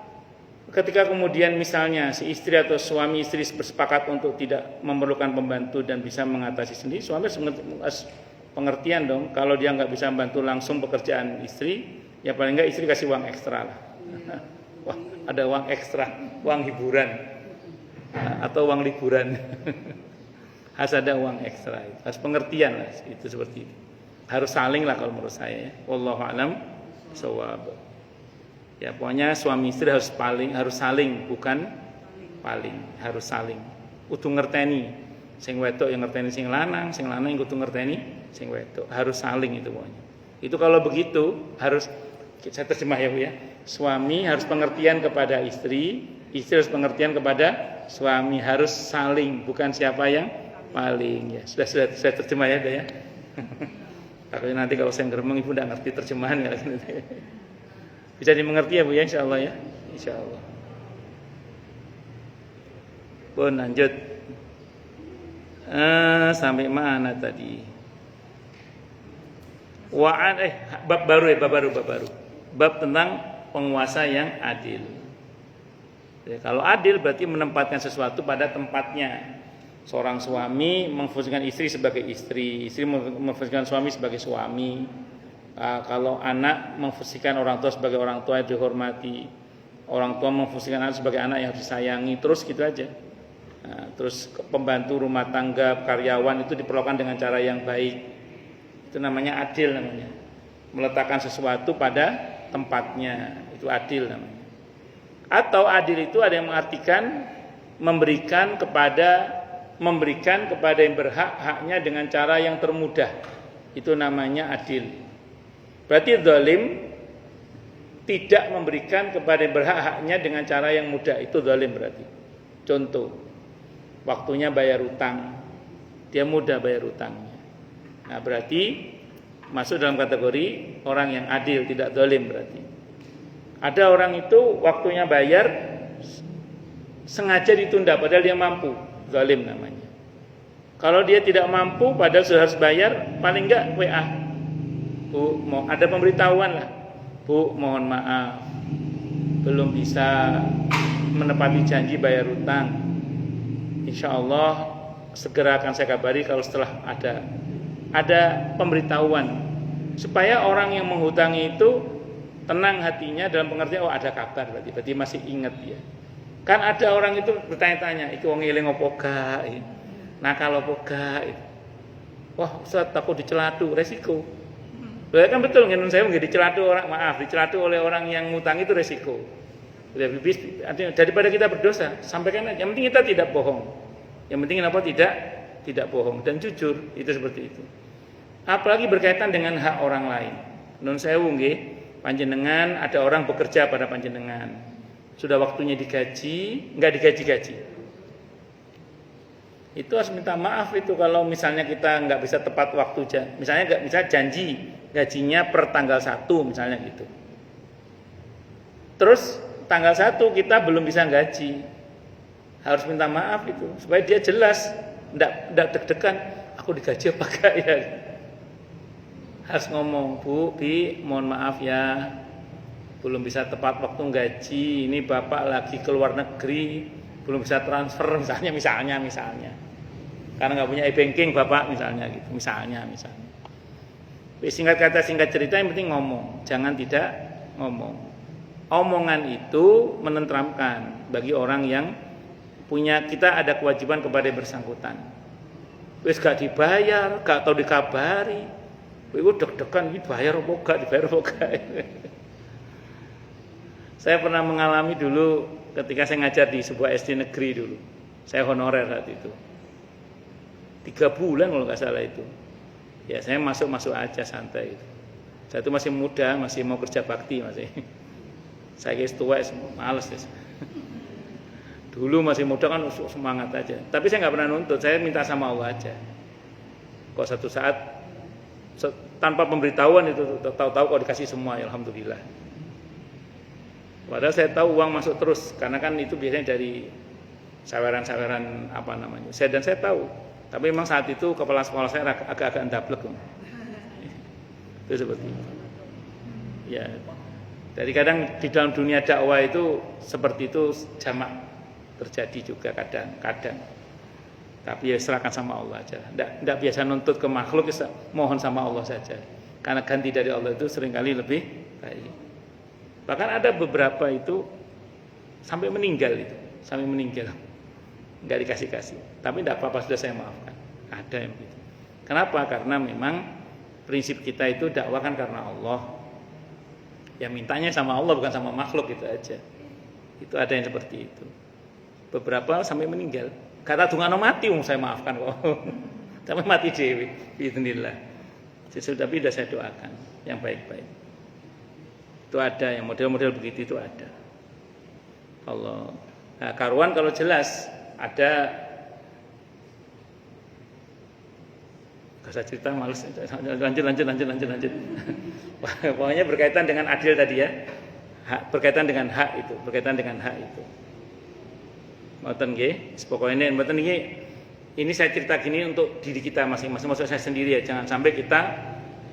ketika kemudian misalnya si istri atau suami istri bersepakat untuk tidak memerlukan pembantu dan bisa mengatasi sendiri, suami harus pengertian dong. Kalau dia nggak bisa membantu langsung pekerjaan istri, ya paling nggak istri kasih uang ekstra lah. Wah, ada uang ekstra, uang hiburan atau uang liburan. Harus ada uang ekstra, harus pengertian lah, itu seperti itu. Harus saling lah kalau menurut saya ya. Wallahu a'lam shawab. Ya pokoknya suami istri harus saling, bukan paling, harus saling. Kudu ngerteni sing wedok yang ngerteni sing lanang yang kudu ngerteni sing wedok. Harus saling itu pokoknya. Itu kalau begitu harus, saya terjemah ya Bu ya. Suami harus pengertian kepada istri harus pengertian kepada suami, harus saling, bukan siapa yang paling ya. Sudah saya terjemah ya ya. Takutnya nanti kalau saya ngeremeng Ibu tidak ngerti terjemahan ya. Bisa dimengerti ya Bu ya, insyaallah ya. Insyaallah. Pun lanjut. Sampai mana tadi? Bab baru. Bab tentang penguasa yang adil. Ya, kalau adil berarti menempatkan sesuatu pada tempatnya. Seorang suami memfungsikan istri sebagai istri memfungsikan suami sebagai suami. Kalau anak memfungsikan orang tua sebagai orang tua yang dihormati. Orang tua memfungsikan anak sebagai anak yang harus disayangi, terus gitu aja. Nah, terus pembantu rumah tangga, karyawan itu diperlakukan dengan cara yang baik. Itu namanya adil namanya. Meletakkan sesuatu pada tempatnya, itu adil namanya. Atau adil itu ada yang mengartikan memberikan kepada yang berhak haknya dengan cara yang termudah. Itu namanya adil. Berarti zalim tidak memberikan kepada yang berhak haknya dengan cara yang mudah, itu zalim berarti. Contoh, waktunya bayar utang, dia mudah bayar utangnya. Nah, berarti masuk dalam kategori orang yang adil, tidak zalim berarti. Ada orang itu waktunya bayar sengaja ditunda padahal dia mampu, zalim namanya. Kalau dia tidak mampu padahal sudah harus bayar, paling enggak WA. Bu, mau ada pemberitahuan lah. Bu, mohon maaf, belum bisa menepati janji bayar utang. Insya Allah segera akan saya kabari kalau setelah ada pemberitahuan, supaya orang yang menghutangi itu tenang hatinya dalam pengertian ada kabar, berarti masih ingat ya. Kan ada orang itu bertanya-tanya, itu wong eling opo gak? Nakal opo gak? Wah, Ustaz takut dicelatu, resiko. Kan betul, menurut saya dicelatu oleh orang yang ngutang itu resiko. Daripada kita berdosa, sampaikan aja. Yang penting kita tidak bohong. Yang penting kenapa tidak bohong dan jujur, itu seperti itu. Apalagi berkaitan dengan hak orang lain. Nun sewu nggih, panjenengan ada orang bekerja pada panjenengan. Sudah waktunya digaji, enggak digaji-gaji. Itu harus minta maaf itu kalau misalnya kita enggak bisa tepat waktu misalnya janji gajinya per tanggal 1 misalnya gitu. Terus tanggal 1 kita belum bisa gaji. Harus minta maaf itu supaya dia jelas, enggak deg-degan, aku digaji apa enggak ya. Harus ngomong, Bu, Bi, mohon maaf ya, belum bisa tepat waktu gaji, ini Bapak lagi keluar negeri, belum bisa transfer misalnya. Karena nggak punya e-banking Bapak misalnya gitu, misalnya. Singkat kata singkat cerita, yang penting ngomong, jangan tidak ngomong. Omongan itu menenteramkan bagi orang yang punya, kita ada kewajiban kepada yang bersangkutan. Wis gak dibayar, gak tahu dikabari, wis deg-degan dibayar apa gak. Saya pernah mengalami dulu ketika saya ngajar di sebuah SD negeri dulu. Saya honorer saat itu. 3 bulan kalau nggak salah itu. Ya saya masuk aja santai itu. Saya itu masih muda, masih mau kerja bakti masih. Saya guys tua, males guys. Dulu masih muda kan semangat aja. Tapi saya nggak pernah nuntut, saya minta sama Allah aja. Kok satu saat tanpa pemberitahuan itu tahu-tahu kok dikasih semua, ya alhamdulillah. Padahal saya tahu uang masuk terus, karena kan itu biasanya dari saweran-saweran apa namanya. Saya tahu. Tapi memang saat itu kepala sekolah saya agak-agak endablek. Itu seperti itu. Ya. Jadi kadang di dalam dunia dakwah itu seperti itu jamak terjadi juga kadang-kadang. Tapi ya serahkan sama Allah aja. Tidak biasa nuntut ke makhluk, mohon sama Allah saja. Karena ganti dari Allah itu seringkali lebih baik. Bahkan ada beberapa itu sampai meninggal. Enggak dikasih. Tapi tidak apa-apa, sudah saya maafkan. Ada yang begitu. Kenapa? Karena memang prinsip kita itu dakwah kan karena Allah. Ya mintanya sama Allah bukan sama makhluk, itu aja. Itu ada yang seperti itu. Beberapa sampai meninggal. Kata tungano mati, saya maafkan kok. Sampai mati dewi. Bismillah. Tapi sudah saya doakan yang baik-baik. Itu ada yang model-model begitu, itu ada. Allah. Nah, karuan kalau jelas ada, gak usah cerita males. Lanjut. Pokoknya berkaitan dengan adil tadi ya. Berkaitan dengan hak itu. Mboten nggih, pokoknya mboten niki. Ini saya cerita gini untuk diri kita masing-masing, maksud saya sendiri ya. Jangan sampai kita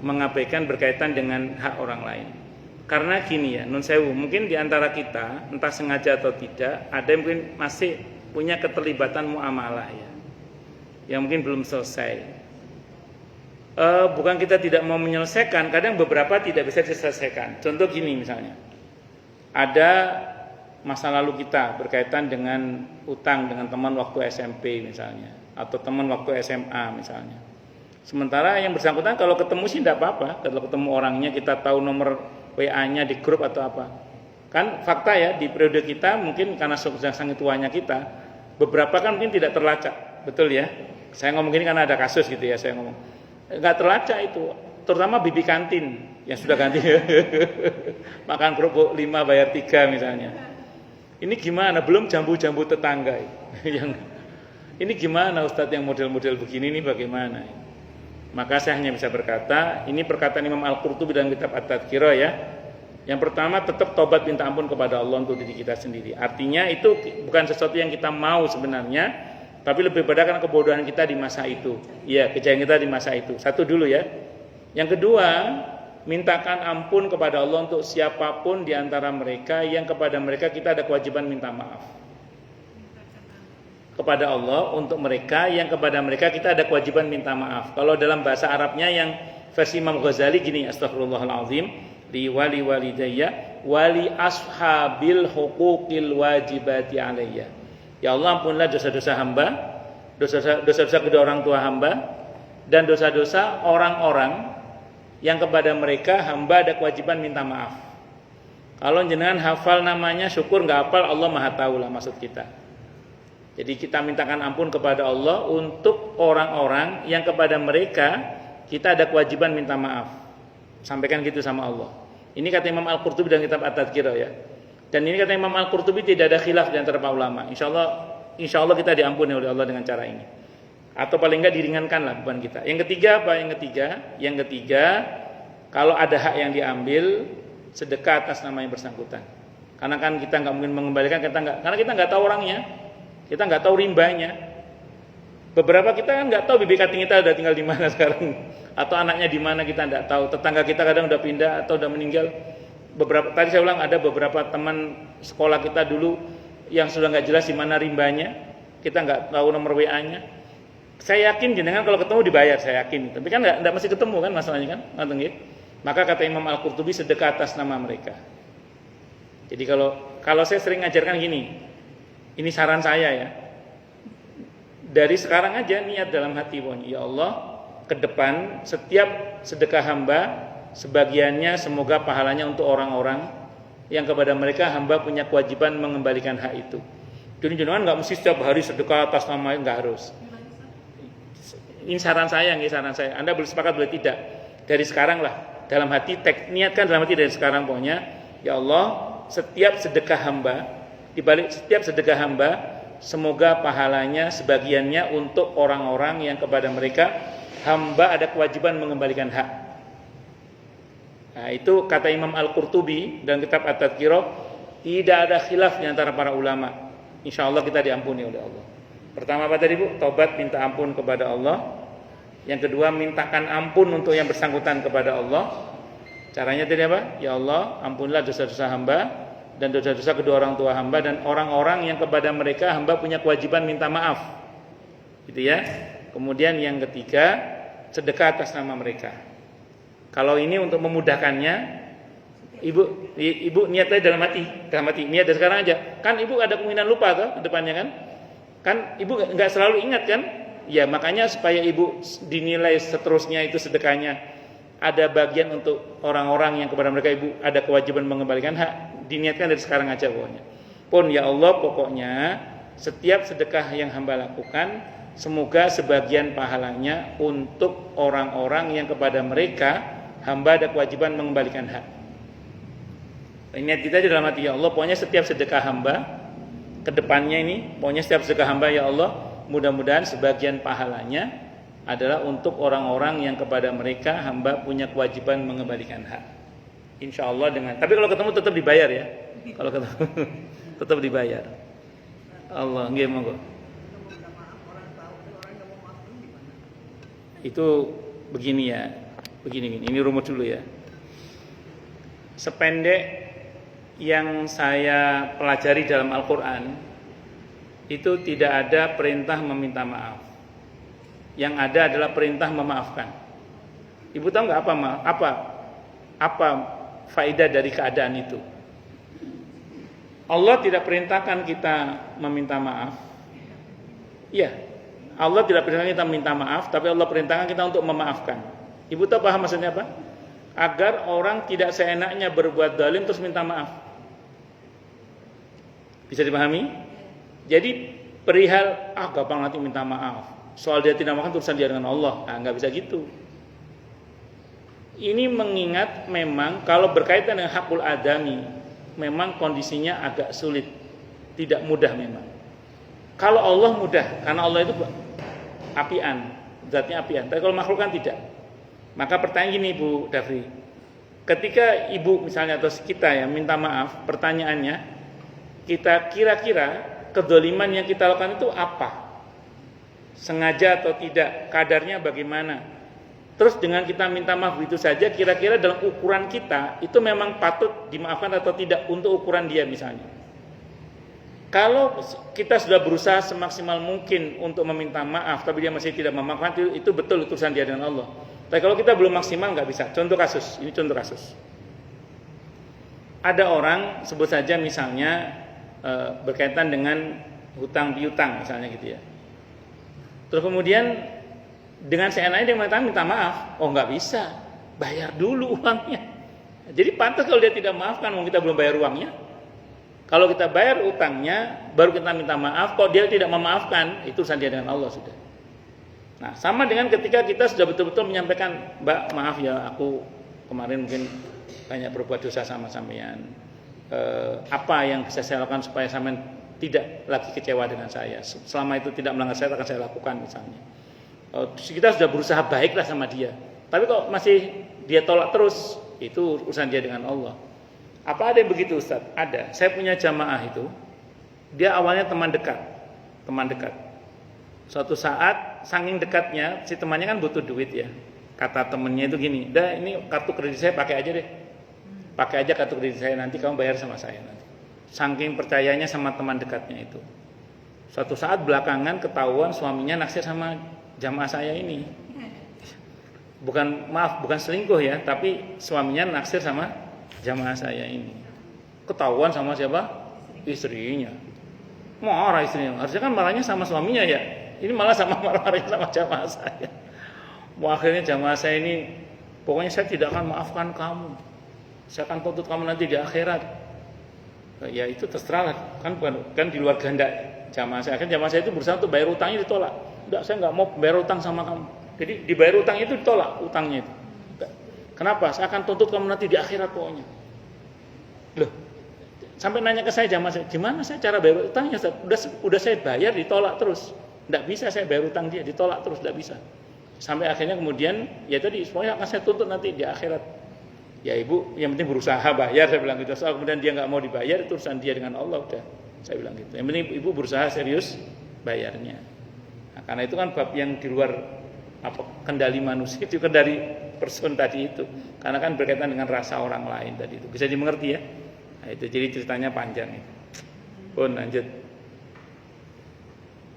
mengabaikan berkaitan dengan hak orang lain. Karena gini ya, nun sewu, mungkin di antara kita entah sengaja atau tidak, ada yang mungkin masih punya keterlibatan muamalah ya, yang mungkin belum selesai. Bukan kita tidak mau menyelesaikan, kadang beberapa tidak bisa diselesaikan. Contoh gini misalnya, ada masa lalu kita berkaitan dengan utang dengan teman waktu SMP misalnya, atau teman waktu SMA misalnya. Sementara yang bersangkutan kalau ketemu sih tidak apa-apa, kalau ketemu orangnya kita tahu nomor WA-nya di grup atau apa. Kan fakta ya, di periode kita mungkin karena sudah sangat tuanya kita, beberapa kan mungkin tidak terlacak, betul ya. Saya ngomong gini karena ada kasus gitu ya, saya ngomong nggak terlacak itu, terutama bibi kantin yang sudah ganti makan kerupuk 5 bayar 3 misalnya. Ini gimana? Belum jambu-jambu tetangga yang ini gimana Ustadz yang model-model begini ini bagaimana? Maka saya hanya bisa berkata, ini perkataan Imam Al-Qurtubi dalam kitab At-Tadhkirah ya. Yang pertama tetap tobat minta ampun kepada Allah untuk diri kita sendiri. Artinya itu bukan sesuatu yang kita mau sebenarnya, tapi lebih pada karena kebodohan kita di masa itu. Iya, kejadian kita di masa itu. Satu dulu ya. Yang kedua, mintakan ampun kepada Allah untuk siapapun di antara mereka yang kepada mereka kita ada kewajiban minta maaf. Kepada Allah untuk mereka yang kepada mereka kita ada kewajiban minta maaf. Kalau dalam bahasa Arabnya yang versi Imam Ghazali gini, astaghfirullahalazim, li wali walidayya wali ashabil huquqil wajibati alayya. Ya Allah, ampunlah dosa-dosa hamba, dosa-dosa kedua orang tua hamba, dan dosa-dosa orang-orang yang kepada mereka hamba ada kewajiban minta maaf. Kalau jenengan hafal namanya, syukur, nggak hafal Allah Maha Tahu lah maksud kita. Jadi kita mintakan ampun kepada Allah untuk orang-orang yang kepada mereka kita ada kewajiban minta maaf. Sampaikan gitu sama Allah. Ini kata Imam Al-Qurtubi dalam kitab At-Tadhkirah ya. Dan ini kata Imam Al-Qurtubi tidak ada khilaf di antara para ulama. Insya Allah kita diampuni oleh Allah dengan cara ini. Atau paling enggak diringankan lah beban kita. Yang ketiga apa? Yang ketiga, kalau ada hak yang diambil, sedekah atas nama yang bersangkutan. Karena kan kita nggak mungkin mengembalikan, karena kita nggak tahu orangnya, kita nggak tahu rimbanya. Beberapa kita kan nggak tahu bibi kating kita udah tinggal di mana sekarang, atau anaknya di mana kita nggak tahu. Tetangga kita kadang udah pindah atau udah meninggal. Tadi saya ulang, ada beberapa teman sekolah kita dulu yang sudah nggak jelas di mana rimbanya, kita nggak tahu nomor WA-nya. Saya yakin jenengan kalau ketemu dibayar, saya yakin. Tapi kan nggak mesti ketemu kan masalahnya kan, ngerti? Maka kata Imam Al-Qurtubi sedekah atas nama mereka. Jadi kalau saya sering ngajarkan gini, ini saran saya ya. Dari sekarang aja niat dalam hati, ya Allah, ke depan setiap sedekah hamba sebagiannya semoga pahalanya untuk orang-orang yang kepada mereka hamba punya kewajiban mengembalikan hak itu. Jadi jenengan nggak mesti setiap hari sedekah atas nama, nggak harus. Ini saran saya. Anda boleh sepakat boleh tidak. Dari sekarang lah dalam hati niatkan dalam hati dari sekarang pokoknya, ya Allah, setiap sedekah hamba, dibalik setiap sedekah hamba semoga pahalanya sebagiannya untuk orang-orang yang kepada mereka hamba ada kewajiban mengembalikan hak. Nah, itu kata Imam Al-Qurtubi dalam kitab At-Tadhkirah, tidak ada khilaf di antara para ulama. Insyaallah kita diampuni oleh Allah. Pertama apa tadi Bu? Tobat minta ampun kepada Allah. Yang kedua mintakan ampun untuk yang bersangkutan kepada Allah. Caranya tadi apa? Ya Allah, ampunilah dosa-dosa hamba dan dosa-dosa kedua orang tua hamba dan orang-orang yang kepada mereka hamba punya kewajiban minta maaf. Gitu ya. Kemudian yang ketiga, sedekah atas nama mereka. Kalau ini untuk memudahkannya, ibu niatnya dalam hati, niat dari sekarang aja. Kan ibu ada kemungkinan lupa tuh ke depannya kan? Kan ibu enggak selalu ingat kan? Ya, makanya supaya ibu dinilai seterusnya itu sedekahnya ada bagian untuk orang-orang yang kepada mereka ibu ada kewajiban mengembalikan hak, diniatkan dari sekarang aja pokoknya. Pun ya Allah, pokoknya setiap sedekah yang hamba lakukan semoga sebagian pahalanya untuk orang-orang yang kepada mereka hamba ada kewajiban mengembalikan hak. Niat kita di dalam hati, ya Allah, pokoknya setiap sedekah hamba ke depannya ini, pokoknya setiap sedekah hamba ya Allah, mudah-mudahan sebagian pahalanya adalah untuk orang-orang yang kepada mereka hamba punya kewajiban mengembalikan hak. Insya Allah tapi kalau ketemu tetap dibayar ya. Kalau ketemu tetap dibayar. Allah, nggih monggo. Itu begini ya. Begini. Ini rumus dulu ya. Sependek yang saya pelajari dalam Al-Qur'an itu tidak ada perintah meminta maaf. Yang ada adalah perintah memaafkan. Ibu tahu nggak apa faedah dari keadaan itu? Allah tidak perintahkan kita meminta maaf. Iya, Allah tidak perintahkan kita minta maaf, tapi Allah perintahkan kita untuk memaafkan. Ibu tahu paham maksudnya apa? Agar orang tidak seenaknya berbuat zalim terus minta maaf. Bisa dipahami? Jadi perihal gampang nanti minta maaf. Soal dia tidak makan urusan dia dengan Allah. Nah, nggak bisa gitu. Ini mengingat memang kalau berkaitan dengan hakul adami, memang kondisinya agak sulit, tidak mudah memang. Kalau Allah mudah, karena Allah itu apian, zatnya apian. Tapi kalau makhluk kan tidak. Maka pertanyaan gini Bu Dafri, ketika ibu misalnya atau kita ya minta maaf, pertanyaannya, kita kira-kira kedzaliman yang kita lakukan itu apa? Sengaja atau tidak? Kadarnya bagaimana? Terus dengan kita minta maaf itu saja, kira-kira dalam ukuran kita itu memang patut dimaafkan atau tidak untuk ukuran dia misalnya. Kalau kita sudah berusaha semaksimal mungkin untuk meminta maaf, tapi dia masih tidak memaafkan, itu betul urusan dia dengan Allah. Tapi kalau kita belum maksimal nggak bisa. Contoh kasus, ini contoh kasus. Ada orang sebut saja misalnya berkaitan dengan hutang piutang misalnya gitu ya. Terus kemudian dengan seenaknya dia minta maaf. Oh nggak bisa, bayar dulu uangnya. Jadi pantas kalau dia tidak maafkan, kita belum bayar uangnya. Kalau kita bayar utangnya, baru kita minta maaf. Kalau dia tidak memaafkan, itu urusan dia dengan Allah sudah. Nah sama dengan ketika kita sudah betul-betul menyampaikan, Mbak maaf ya, aku kemarin mungkin banyak berbuat dosa sama sampean. Apa yang bisa saya lakukan supaya sampean tidak lagi kecewa dengan saya. Selama itu tidak melanggar saya akan saya lakukan misalnya. Kita sudah berusaha baiklah sama dia. Tapi kok masih dia tolak terus, itu urusan dia dengan Allah. Apa ada yang begitu Ustaz? Ada. Saya punya jamaah itu, dia awalnya teman dekat. Suatu saat saking dekatnya, si temannya kan butuh duit ya. Kata temennya itu gini, "Dah ini kartu kredit saya pakai aja deh. Pakai aja kartu kredit saya, nanti kamu bayar sama saya nanti." Saking percayanya sama teman dekatnya itu. Suatu saat belakangan ketahuan suaminya naksir sama jamaah saya ini. Bukan selingkuh ya, tapi suaminya naksir sama jamaah saya ini. Ketahuan sama siapa? Istrinya. Marah istrinya. Harusnya kan marahnya sama suaminya ya. Ini malah marahnya sama jamaah saya. Akhirnya jamaah saya ini, pokoknya saya tidak akan maafkan kamu. Saya akan tuntut kamu nanti di akhirat. Ya itu terserah kan di luar kehendak jamaah saya. Kan jamaah saya itu berusaha untuk bayar utangnya, ditolak. Enggak, saya enggak mau bayar utang sama kamu. Jadi dibayar utang itu ditolak utangnya itu. Kenapa? Saya akan tuntut kamu nanti di akhirat pokoknya. Loh, sampai nanya ke saya jamaah saya, gimana saya cara bayar utangnya? Udah saya bayar ditolak terus. Enggak bisa saya bayar utang dia, ditolak terus, enggak bisa. Sampai akhirnya kemudian ya tadi pokoknya akan saya tuntut nanti di akhirat. Ya ibu, yang penting berusaha bayar, saya bilang gitu. Soal kemudian dia nggak mau dibayar, itu urusan dia dengan Allah udah. Saya bilang gitu. Yang penting ibu berusaha serius bayarnya. Nah, karena itu kan bab yang di luar kendali manusia, itu kendali person tadi itu. Karena kan berkaitan dengan rasa orang lain tadi itu. Bisa dimengerti ya? Nah, itu jadi ceritanya panjang itu. Pun lanjut.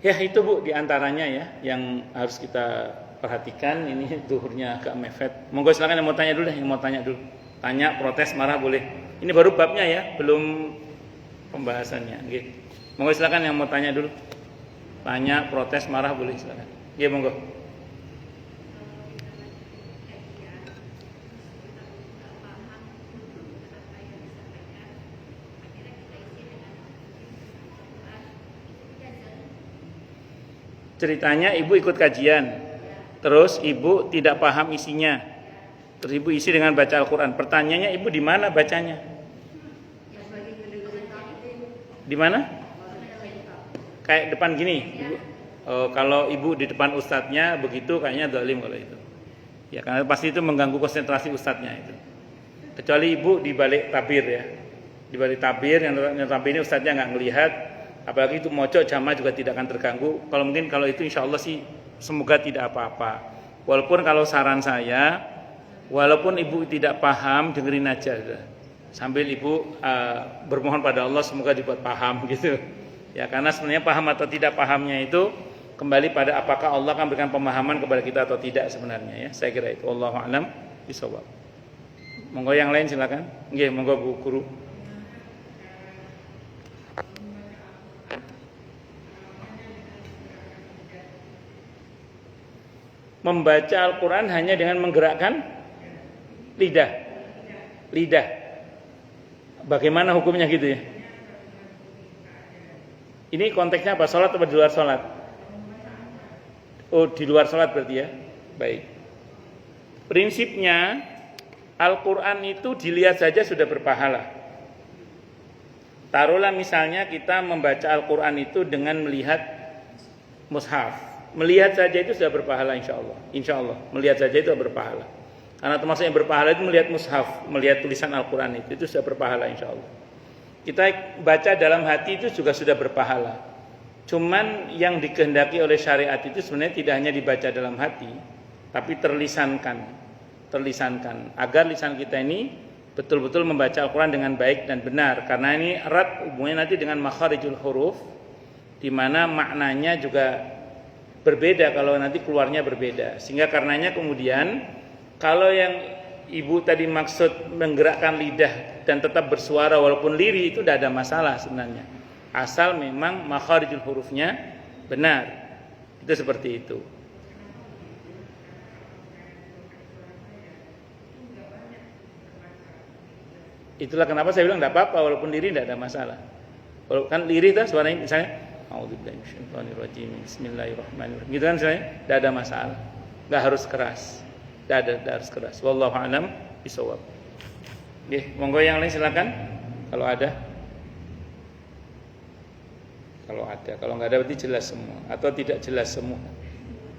Ya itu Bu diantaranya ya yang harus kita perhatikan. Ini zuhurnya agak mepet. Monggo silakan yang mau tanya dulu deh, yang mau tanya dulu. Tanya, protes, marah boleh. Ini baru babnya ya, belum pembahasannya. Nggih. Monggo silakan yang mau tanya dulu. Tanya, protes, marah boleh silakan. Nggih, monggo. Ceritanya ibu ikut kajian, terus ibu tidak paham isinya, terus ibu isi dengan baca Al-Quran. Pertanyaannya ibu di mana bacanya? Di mana? Kayak depan gini, ibu. Kalau ibu di depan ustadznya begitu kayaknya zalim kalau itu. Ya karena pasti itu mengganggu konsentrasi ustadznya itu. Kecuali ibu di balik tabir ya, di balik tabir yang tabir ini ustadznya nggak ngelihat. Apalagi itu mojok jamaah juga tidak akan terganggu. Kalau itu insya Allah sih semoga tidak apa-apa. Walaupun kalau saran saya, walaupun ibu tidak paham, dengerin aja. Sambil ibu bermohon pada Allah semoga dibuat paham gitu. Ya karena sebenarnya paham atau tidak pahamnya itu kembali pada apakah Allah akan berikan pemahaman kepada kita atau tidak sebenarnya ya. Saya kira itu. Wallahu a'lam bishawab. Monggo yang lain silakan. Nggih, monggo Bu Guru. Membaca Al-Quran hanya dengan menggerakkan lidah. Lidah. Bagaimana hukumnya gitu ya? Ini konteksnya apa? Sholat atau di luar sholat? Oh, di luar sholat berarti ya? Baik. Prinsipnya Al-Quran itu dilihat saja sudah berpahala. Taruhlah misalnya kita membaca Al-Quran itu dengan melihat mushaf. Melihat saja itu sudah berpahala insya Allah. Insya Allah, melihat saja itu berpahala. Karena termasuk yang berpahala itu melihat mushaf, melihat tulisan Al-Quran itu sudah berpahala insya Allah. Kita baca dalam hati itu juga sudah berpahala. Cuman yang dikehendaki oleh syariat itu sebenarnya tidak hanya dibaca dalam hati, tapi terlisankan agar lisan kita ini betul-betul membaca Al-Quran dengan baik dan benar. Karena ini erat hubungannya nanti dengan makharijul huruf, di mana maknanya juga berbeda kalau nanti keluarnya berbeda. Sehingga karenanya kemudian kalau yang ibu tadi maksud menggerakkan lidah dan tetap bersuara walaupun lirih itu tidak ada masalah sebenarnya. Asal memang makharijul hurufnya benar. Itu seperti itu. Itulah kenapa saya bilang tidak apa-apa walaupun lirih tidak ada masalah. Kalau kan lirih tuh suaranya misalnya A'udzubillahi minasyaitonirrajim. Bismillahirrahmanirrahim. Gitu kan misalnya tidak ada masalah. Enggak harus keras. Tidak harus keras. Wallahu a'lam bishawab. Nggih, monggo yang lain silakan kalau ada. Kalau enggak ada berarti jelas semua atau tidak jelas semua.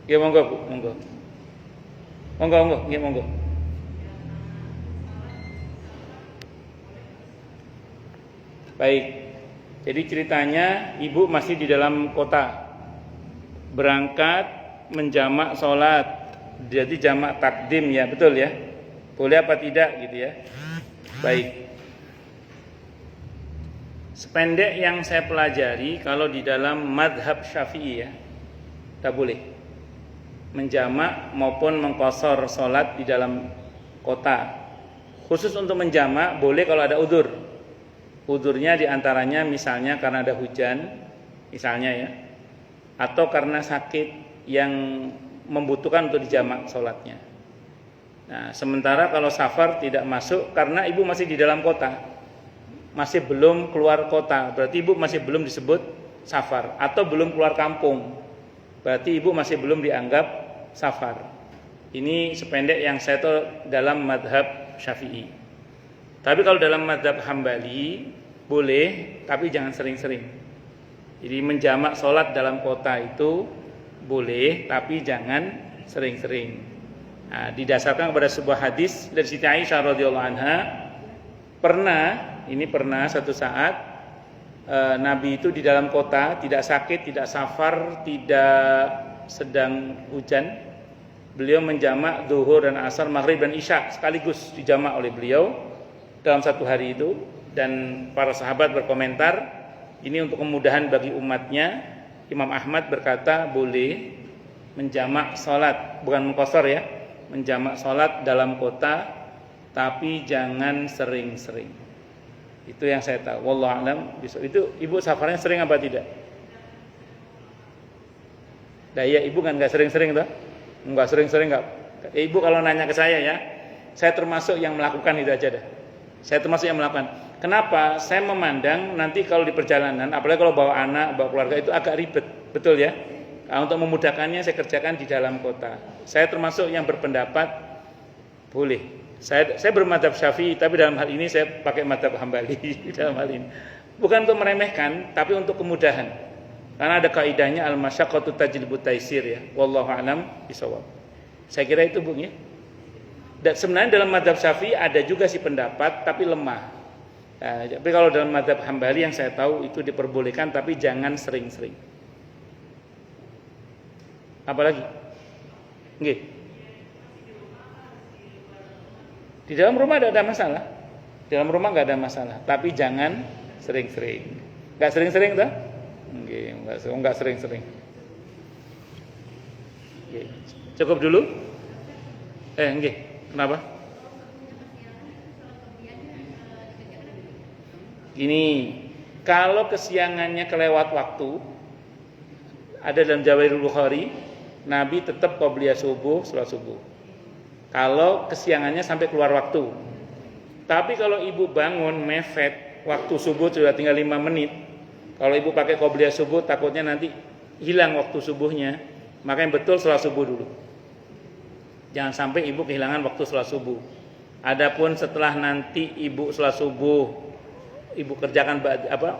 Nggih, monggo Bu, monggo. Nggih, monggo. Baik. Jadi ceritanya ibu masih di dalam kota, berangkat menjamak sholat, jadi jamak takdim ya, betul ya? Boleh apa tidak gitu ya? Baik. Sependek yang saya pelajari, kalau di dalam madhab Syafi'i ya, tak boleh menjamak maupun mengqashar sholat di dalam kota. Khusus untuk menjamak boleh kalau ada udzur. Udurnya diantaranya misalnya karena ada hujan, misalnya ya, atau karena sakit yang membutuhkan untuk dijamak sholatnya. Nah, sementara kalau safar tidak masuk karena ibu masih di dalam kota, masih belum keluar kota, berarti ibu masih belum disebut safar, atau belum keluar kampung, berarti ibu masih belum dianggap safar. Ini sependek yang saya tahu dalam madhab Syafi'i. Tapi kalau dalam mazhab Hambali boleh, tapi jangan sering-sering. Jadi menjamak sholat dalam kota itu boleh, tapi jangan sering-sering. Nah, didasarkan kepada sebuah hadis dari Siti Aisyah radhiyallahu anha, pernah satu saat Nabi itu di dalam kota, tidak sakit, tidak safar, tidak sedang hujan. Beliau menjamak zuhur dan asar, maghrib dan isya sekaligus dijamak oleh beliau dalam satu hari itu, dan para sahabat berkomentar ini untuk kemudahan bagi umatnya. Imam Ahmad berkata boleh menjamak sholat, bukan mengqashar ya, menjamak sholat dalam kota, tapi jangan sering-sering. Itu yang saya tahu. Wallahu a'lam. Itu ibu safarnya sering apa tidak? Ya ibu kan nggak sering-sering tuh, nggak sering-sering nggak. Ibu kalau nanya ke saya ya, saya termasuk yang melakukan itu aja dah. Saya termasuk yang melakukan. Kenapa? Saya memandang nanti kalau di perjalanan, apalagi kalau bawa anak, bawa keluarga itu agak ribet, betul ya? Nah, untuk memudahkannya saya kerjakan di dalam kota. Saya termasuk yang berpendapat boleh. Saya bermadzhab Syafi'i, tapi dalam hal ini saya pakai madzhab Hambali dalam hal ini. Bukan untuk meremehkan, tapi untuk kemudahan. Karena ada kaidahnya al-masyaqqatu tajlibut taisir ya. Wallahu a'lam bishawab. Saya kira itu Bu ya. Dan sebenarnya dalam madzhab Syafi'i ada juga sih pendapat tapi lemah. Tapi kalau dalam madzhab Hambali yang saya tahu itu diperbolehkan tapi jangan sering-sering. Apalagi? Nggih. Di dalam rumah tidak ada masalah. Di dalam rumah nggak ada masalah, tapi jangan sering-sering. Nggak sering-sering tuh? Nggih, nggak sering-sering. Nggih. Cukup dulu? Nggih. Kenapa? Gini, Kalau kesiangannya kelewat waktu, ada dalam Jawahirul Bukhari, Nabi tetap qobliyah subuh, salat subuh. Kalau kesiangannya sampai keluar waktu. Tapi kalau ibu bangun mepet, waktu subuh sudah tinggal 5 menit. Kalau ibu pakai qobliyah subuh, takutnya nanti hilang waktu subuhnya. Maka yang betul salat subuh dulu. Jangan sampai ibu kehilangan waktu salat subuh. Adapun setelah nanti ibu salat subuh, ibu kerjakan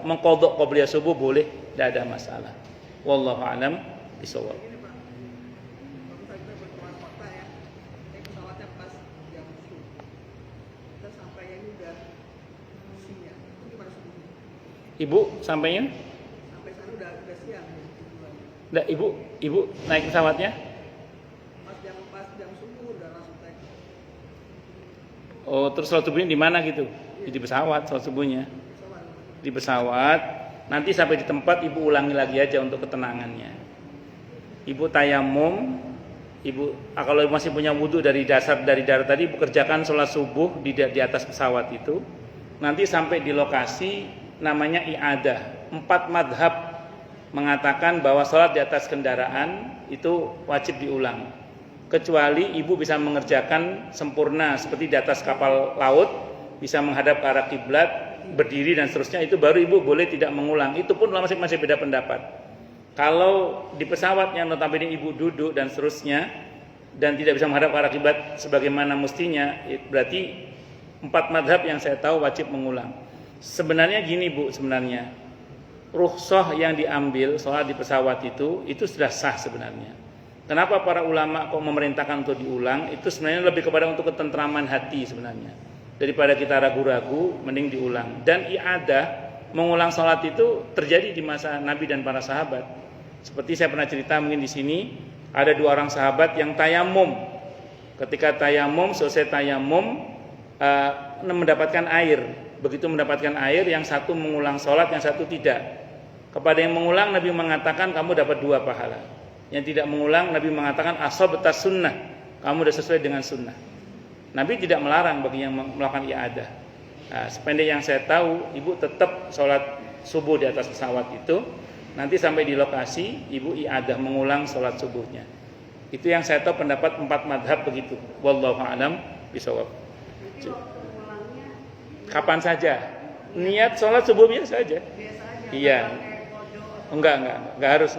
mengqadha qobliyah subuh boleh, tidak ada masalah. Wallahu a'lam bishawab.
Ini Pak, kalau kita berkeluar kota ya, pesawatnya pas jam 10. Kita sampainya ini udah siang. Itu gimana subuhnya?
Ibu sampainya?
Sampai sana udah siang.
Nggak, ibu naik pesawatnya?
Pas jam subuh udah langsung naik.
Oh, terus salat subuhnya di mana gitu? Di pesawat salat subuhnya.
Pesawat.
Di pesawat. Nanti sampai di tempat ibu ulangi lagi aja untuk ketenangannya. Ibu tayamum, kalau masih punya wudhu dari darat tadi, ibu kerjakan sholat subuh di atas pesawat itu. Nanti sampai di lokasi namanya i'adah. 4 madhab mengatakan bahwa sholat di atas kendaraan itu wajib diulang. Kecuali ibu bisa mengerjakan sempurna seperti di atas kapal laut, bisa menghadap ke arah kiblat, berdiri dan seterusnya, itu baru ibu boleh tidak mengulang. Itu pun masih beda pendapat. Kalau di pesawat yang notabene ibu duduk dan seterusnya dan tidak bisa menghadap ke arah kiblat sebagaimana mestinya, berarti 4 madhab yang saya tahu wajib mengulang. Sebenarnya gini Bu, sebenarnya rukhsah yang diambil sholat di pesawat itu sudah sah sebenarnya. Kenapa para ulama kok memerintahkan untuk diulang? Itu sebenarnya lebih kepada untuk ketentraman hati sebenarnya. Daripada kita ragu-ragu, mending diulang. Dan i'adah, mengulang sholat itu terjadi di masa Nabi dan para sahabat. Seperti saya pernah cerita mungkin di sini, ada 2 orang sahabat yang tayamum. Ketika tayamum, selesai tayamum, mendapatkan air. Begitu mendapatkan air, yang satu mengulang sholat, yang satu tidak. Kepada yang mengulang, Nabi mengatakan kamu dapat 2 pahala. Yang tidak mengulang, Nabi mengatakan ashabta sunnah, kamu sudah sesuai dengan sunnah. Nabi tidak melarang bagi yang melakukan i'adah. Nah, sependek yang saya tahu, ibu tetap sholat subuh di atas pesawat itu. Nanti sampai di lokasi, ibu i'adah mengulang sholat subuhnya. Itu yang saya tahu pendapat 4 madhab begitu. Wallahu a'lam bishawab.
Nanti waktu pulangnya
Kapan saja. Niat sholat subuh biasa aja.
biasa aja.
Iya.
Pakai kodok.
Enggak harus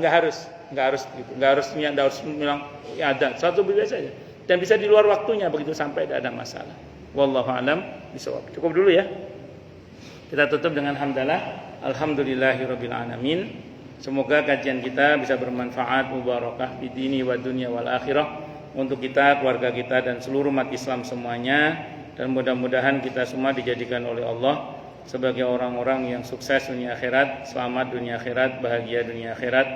gitu. Enggak harus niat, enggak harus bilang i'adah. Sholat subuh biasa aja. Dan bisa di luar waktunya begitu sampai tidak ada masalah. Wallahu a'lam bishawab. Cukup dulu ya. Kita tutup dengan hamdalah. Alhamdulillahirabbil alamin. Semoga kajian kita bisa bermanfaat, mubarakah di dini wa dunya wal akhirah untuk kita, keluarga kita dan seluruh umat Islam semuanya, dan mudah-mudahan kita semua dijadikan oleh Allah sebagai orang-orang yang sukses dunia akhirat, selamat dunia akhirat, bahagia dunia akhirat,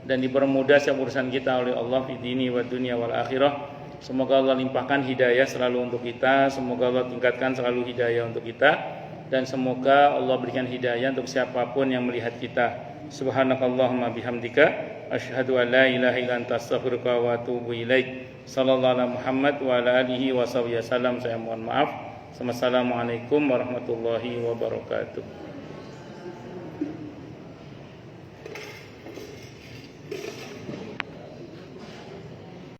dan dipermudah setiap urusan kita oleh Allah di dini wa dunya wal akhirah. Semoga Allah limpahkan hidayah selalu untuk kita, semoga Allah tingkatkan selalu hidayah untuk kita, dan semoga Allah berikan hidayah untuk siapapun yang melihat kita. Subhanakallahumma bihamdika asyhadu an la ilaha illa anta astaghfiruka wa atubu ilaik. Sallallahu alaihi Muhammad wa ala alihi wa sahbihi wasallam. Saya mohon maaf. Wassalamualaikum warahmatullahi wabarakatuh.